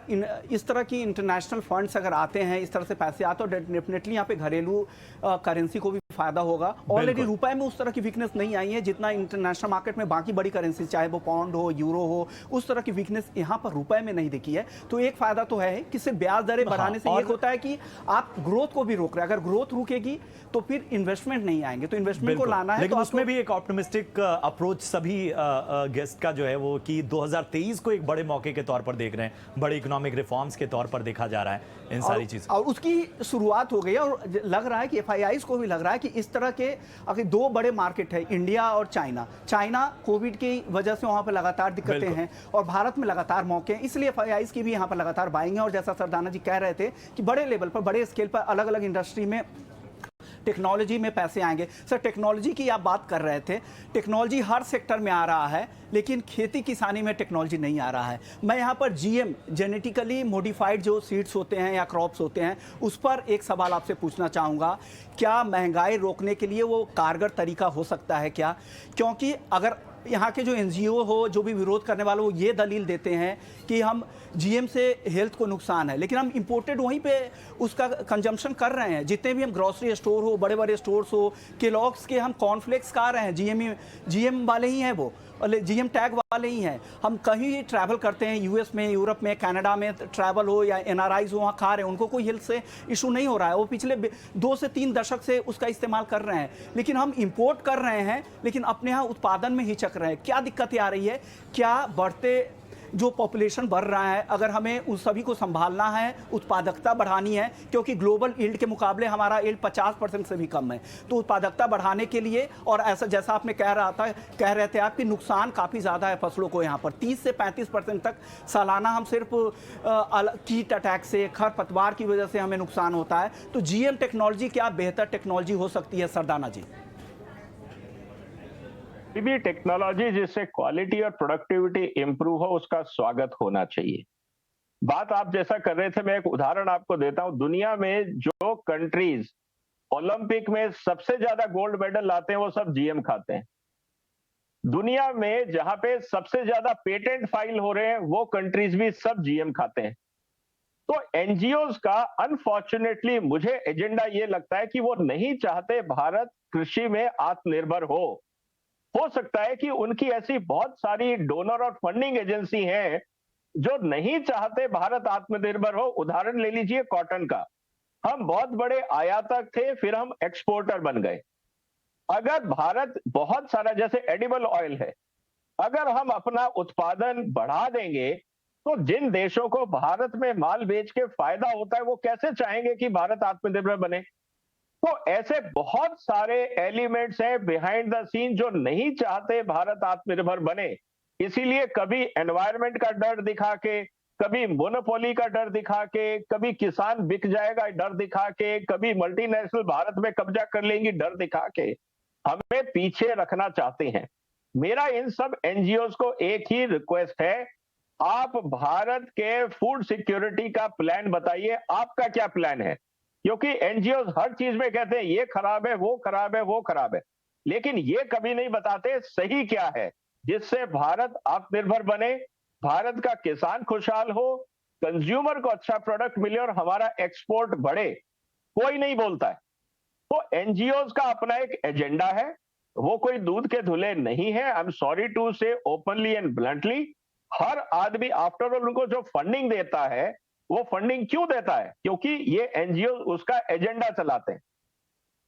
इस तरह की इंटरनेशनल फंड्स अगर आते हैं, इस तरह से पैसे आते हैं, तो डेफिनेटली यहाँ पे घरेलू करेंसी को भी फायदा होगा। ऑलरेडी रुपए में उस तरह की वीकनेस नहीं आई है जितना इंटरनेशनल मार्केट में बाकी बड़ी करेंसी, चाहे वो पाउंड हो, यूरो हो, उस तरह की वीकनेस यहाँ पर रुपए में नहीं दिखी है। तो एक फायदा तो है कि सिर्फ ब्याज दरें बढ़ाने से एक होता है कि आप ग्रोथ को भी रोक रहे हैं। अगर ग्रोथ रुकेगी तो फिर इन्वेस्टमेंट नहीं आएंगे, तो इन्वेस्टमेंट को लाना है। लेकिन तो उसमें भी एक ऑप्टिमिस्टिक अप्रोच सभी गेस्ट का जो है वो कि 2023 को एक बड़े मौके के तौर पर देख रहे हैं, बड़े इकोनॉमिक रिफॉर्म्स के तौर पर देखा जा रहा है इन सारी चीजें, और उसकी शुरुआत हो गई है। और लग रहा है कि FIIs को भी लग रहा है कि इस तरह के अगर दो बड़े मार्केट है, इंडिया और चाइना कोविड की वजह से वहां पर लगातार दिक्कतें हैं और भारत में लगातार मौके हैं, इसलिए FIIs की भी यहाँ पर लगातार बाइंग है। और जैसा सरदाना जी कह रहे थे कि बड़े लेवल पर, बड़े स्केल पर अलग अलग इंडस्ट्री में, टेक्नोलॉजी में पैसे आएंगे। सर, टेक्नोलॉजी की आप बात कर रहे थे, टेक्नोलॉजी हर सेक्टर में आ रहा है, लेकिन खेती किसानी में टेक्नोलॉजी नहीं आ रहा है। मैं यहाँ पर GM जेनेटिकली मॉडिफाइड जो सीड्स होते हैं या क्रॉप्स होते हैं, उस पर एक सवाल आपसे पूछना चाहूँगा, क्या महंगाई रोकने के लिए वो कारगर तरीका हो सकता है क्या? क्योंकि अगर यहाँ के जो NGO हो, जो भी विरोध करने वाले, वो ये दलील देते हैं कि हम GM से हेल्थ को नुकसान है, लेकिन हम इंपोर्टेड वहीं पे उसका कंजम्पशन कर रहे हैं। जितने भी हम ग्रोसरी स्टोर हो, बड़े बड़े स्टोर्स हो, केलॉग्स के हम कॉर्नफ्लेक्स खा रहे हैं, GM वाले ही हैं, वो GM टैग वाले ही हैं। हम कहीं ट्रैवल करते हैं, US में, यूरोप में, कनाडा में ट्रैवल हो या NRIs वहाँ खा रहे हैं, उनको कोई हेल्थ से इशू नहीं हो रहा है, वो पिछले 2 से 3 दशक से उसका इस्तेमाल कर रहे हैं। लेकिन हम इंपोर्ट कर रहे हैं, लेकिन अपने यहाँ उत्पादन में हिचक रहे हैं। क्या दिक्कतें आ रही है? क्या बढ़ते जो पॉपुलेशन बढ़ रहा है, अगर हमें उन सभी को संभालना है, उत्पादकता बढ़ानी है, क्योंकि ग्लोबल यील्ड के मुकाबले हमारा यील्ड 50% से भी कम है, तो उत्पादकता बढ़ाने के लिए, और ऐसा जैसा आपने कह रहे थे आप कि नुकसान काफ़ी ज़्यादा है फसलों को, यहाँ पर 30 से 35% तक सालाना हम सिर्फ कीट अटैक से, खरपतवार की वजह से हमें नुकसान होता है। तो GM टेक्नोलॉजी क्या बेहतर टेक्नोलॉजी हो सकती है सरदाना जी? भी टेक्नोलॉजी जिससे क्वालिटी और प्रोडक्टिविटी इंप्रूव हो, उसका स्वागत होना चाहिए। बात आप जैसा कर रहे थे, मैं एक उदाहरण आपको देता हूं। दुनिया में जो कंट्रीज ओलंपिक में सबसे ज्यादा गोल्ड मेडल लाते हैं, वो सब GM खाते हैं। दुनिया में जहां पे सबसे ज्यादा पेटेंट फाइल हो रहे हैं, वो कंट्रीज भी सब GM खाते हैं। तो NGOs का अनफॉर्चुनेटली मुझे एजेंडा ये लगता है कि वो नहीं चाहते भारत कृषि में आत्मनिर्भर हो सकता है कि उनकी ऐसी बहुत सारी डोनर और फंडिंग एजेंसी हैं जो नहीं चाहते भारत आत्मनिर्भर हो। उदाहरण ले लीजिए कॉटन का। हम बहुत बड़े आयातक थे, फिर हम एक्सपोर्टर बन गए। अगर भारत बहुत सारा, जैसे एडिबल ऑयल है, अगर हम अपना उत्पादन बढ़ा देंगे तो जिन देशों को भारत में माल बेच के फायदा होता है वो कैसे चाहेंगे कि भारत आत्मनिर्भर बने। तो ऐसे बहुत सारे एलिमेंट्स हैं बिहाइंड द सीन जो नहीं चाहते भारत आत्मनिर्भर बने। इसीलिए कभी एनवायरमेंट का डर दिखा के, कभी मोनोपोली का डर दिखा के, कभी किसान बिक जाएगा डर दिखा के, कभी मल्टीनेशनल भारत में कब्जा कर लेंगी डर दिखा के हमें पीछे रखना चाहते हैं। मेरा इन सब एनजीओज को एक ही रिक्वेस्ट है, आप भारत के फूड सिक्योरिटी का प्लान बताइए, आपका क्या प्लान है। क्योंकि एनजीओ हर चीज में कहते हैं ये खराब है, वो खराब है, वो खराब है, लेकिन ये कभी नहीं बताते सही क्या है जिससे भारत आत्मनिर्भर बने, भारत का किसान खुशहाल हो, कंज्यूमर को अच्छा प्रोडक्ट मिले और हमारा एक्सपोर्ट बढ़े। कोई नहीं बोलता है। तो एनजीओ का अपना एक एजेंडा है, वो कोई दूध के धुले नहीं है। आई एम सॉरी टू से ओपनली एंड ब्लंटली, हर आदमी आफ्टर ऑल उनको जो फंडिंग देता है वो फंडिंग क्यों देता है? क्योंकि ये एनजीओ उसका एजेंडा चलाते हैं।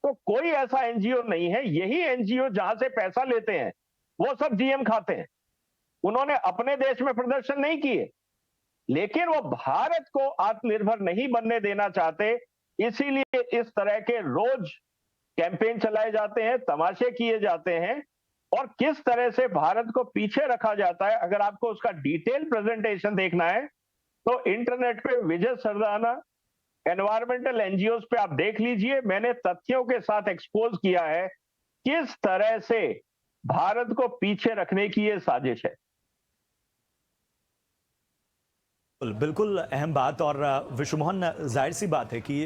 तो कोई ऐसा एनजीओ नहीं है, यही एनजीओ जहां से पैसा लेते हैं वो सब जीएम खाते हैं। उन्होंने अपने देश में प्रदर्शन नहीं किए, लेकिन वो भारत को आत्मनिर्भर नहीं बनने देना चाहते, इसीलिए इस तरह के रोज कैंपेन चलाए जाते हैं, तमाशे किए जाते हैं और किस तरह से भारत को पीछे रखा जाता है। अगर आपको उसका डिटेल प्रेजेंटेशन देखना है तो इंटरनेट पे विजय सरदाना एनवायरमेंटल एनजीओ पे आप देख लीजिए। मैंने तथ्यों के साथ एक्सपोज किया है किस तरह से भारत को पीछे रखने की ये साजिश है। बिल्कुल अहम बात। और विश्वमोहन, जाहिर सी बात है कि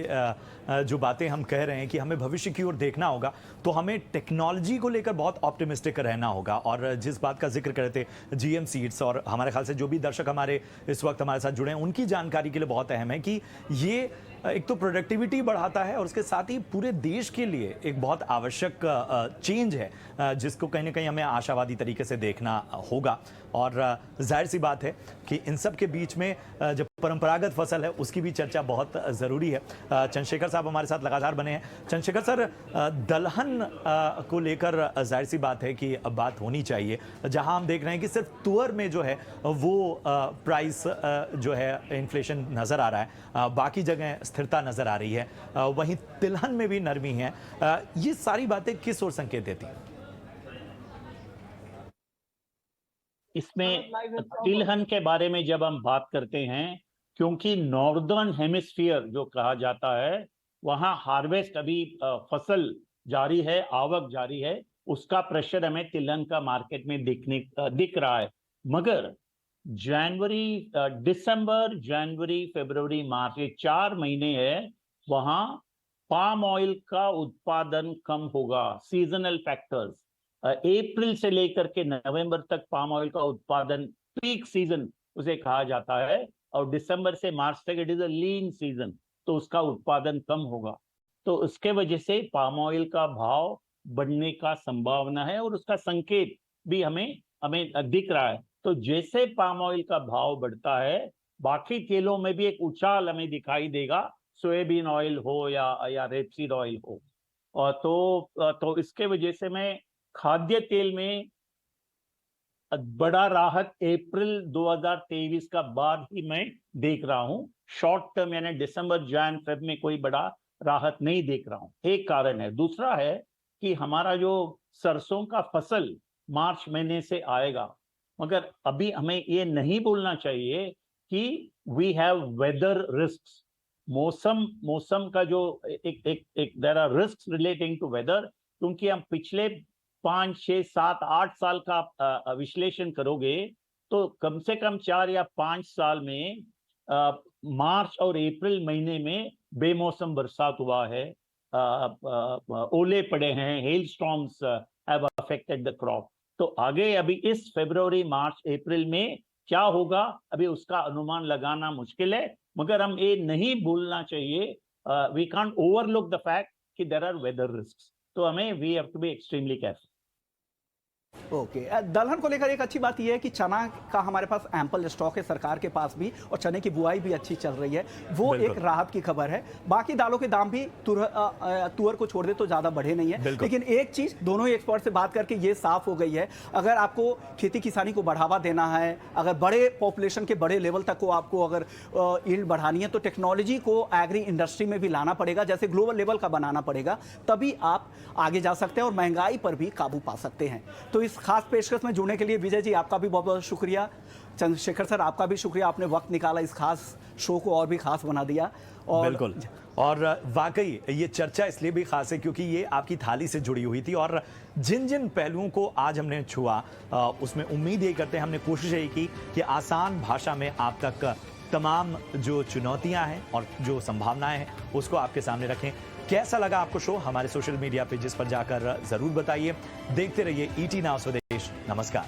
जो बातें हम कह रहे हैं कि हमें भविष्य की ओर देखना होगा, तो हमें टेक्नोलॉजी को लेकर बहुत ऑप्टिमिस्टिक रहना होगा। और जिस बात का जिक्र करते जीएम सीड्स, और हमारे ख्याल से जो भी दर्शक हमारे इस वक्त हमारे साथ जुड़े हैं उनकी जानकारी के लिए बहुत अहम है कि ये एक तो प्रोडक्टिविटी बढ़ाता है और उसके साथ ही पूरे देश के लिए एक बहुत आवश्यक चेंज है, जिसको कहीं ना कहीं हमें आशावादी तरीके से देखना होगा। और जाहिर सी बात है कि इन सब के बीच में जो परंपरागत फसल है उसकी भी चर्चा बहुत ज़रूरी है। चंद्रशेखर साहब हमारे साथ लगातार बने हैं। चंद्रशेखर सर, दलहन को लेकर जाहिर सी बात है कि अब बात होनी चाहिए, जहां हम देख रहे हैं कि सिर्फ तुअर में जो है वो प्राइस जो है इन्फ्लेशन नज़र आ रहा है, बाकी जगह स्थिरता नज़र आ रही है, वहीं तिलहन में भी नरमी है। ये सारी बातें किस ओर संकेत देती हैं? इसमें तिलहन के बारे में जब हम बात करते हैं, क्योंकि नॉर्दर्न हेमिस्फीयर जो कहा जाता है वहां हार्वेस्ट अभी फसल जारी है, आवक जारी है, उसका प्रेशर हमें तिलहन का मार्केट में दिख रहा है। मगर दिसंबर, जनवरी, फरवरी, मार्च, ये 4 महीने है, वहां पाम ऑयल का उत्पादन कम होगा। सीजनल फैक्टर्स, अप्रैल से लेकर के नवंबर तक पाम ऑयल का उत्पादन पीक सीजन उसे कहा जाता है, और दिसंबर से मार्च तक it is a lean season, तो उसका उत्पादन कम होगा। तो उसके वजह से पाम ऑयल का भाव बढ़ने का संभावना है और उसका संकेत भी हमें दिख रहा है। तो जैसे पाम ऑयल का भाव बढ़ता है, बाकी तेलों में भी एक उछाल हमें दिखाई देगा, सोयाबीन ऑयल हो या रेपसीड ऑयल हो। और तो इसके वजह से मैं खाद्य तेल में बड़ा राहत अप्रैल 2023 का बाद ही मैं देख रहा हूं। शॉर्ट टर्म यानी दिसंबर, जन, फेब में कोई बड़ा राहत नहीं देख रहा हूं। एक कारण है। दूसरा है कि हमारा जो सरसों का फसल मार्च महीने से आएगा, मगर अभी हमें ये नहीं भूलना चाहिए कि वी हैव वेदर रिस्क्स। मौसम का जो एक there are risks relating to weather, क्योंकि हम पिछले 5, 6, 7, 8 साल का विश्लेषण करोगे तो कम से कम 4 या 5 साल में मार्च और अप्रैल महीने में बेमौसम बरसात हुआ है, ओले पड़े हैं, hello storms have affected the crop. तो आगे अभी इस फरवरी, मार्च, अप्रैल में क्या होगा, अभी उसका अनुमान लगाना मुश्किल है। मगर हम ये नहीं भूलना चाहिए, we can't overlook the fact कि देयर आर वेदर रिस्क्स। तो हमें we have to be extremely careful. Okay दलहन को लेकर एक अच्छी बात यह है कि चना का हमारे पास एम्पल स्टॉक है सरकार के पास भी, और चने की बुआई भी अच्छी चल रही है, वो एक राहत की खबर है। बाकी दालों के दाम भी तुअर को छोड़ दे तो ज्यादा बढ़े नहीं है, लेकिन एक चीज दोनों ही एक्सपर्ट से बात करके ये साफ हो गई है, अगर आपको खेती किसानी को बढ़ावा देना है, अगर बड़े पॉपुलेशन के बड़े लेवल तक को आपको अगर यील्ड बढ़ानी है, तो टेक्नोलॉजी को एग्री इंडस्ट्री में भी लाना पड़ेगा, जैसे ग्लोबल लेवल का बनाना पड़ेगा, तभी आप आगे जा सकते हैं और महंगाई पर भी काबू पा सकते हैं। तो इस खास पेशकश में जुड़ने के लिए विजय जी आपका भी बहुत बहुत शुक्रिया, चंद्रशेखर सर आपका भी शुक्रिया, आपने वक्त निकाला इस खास शो को और भी खास बना दिया। और बिल्कुल, और वाकई ये चर्चा इसलिए भी खास है क्योंकि ये आपकी थाली से जुड़ी हुई थी, और जिन जिन पहलुओं को आज हमने छुआ उसमें उम्मीद यही करते हैं, हमने कोशिश यही की कि आसान भाषा में आप तक तमाम जो चुनौतियां हैं और जो संभावनाएं हैं उसको आपके सामने रखें। कैसा लगा आपको शो? हमारे सोशल मीडिया पेजेस पर जाकर जरूर बताइए। देखते रहिए ET नाउ स्वदेश। नमस्कार।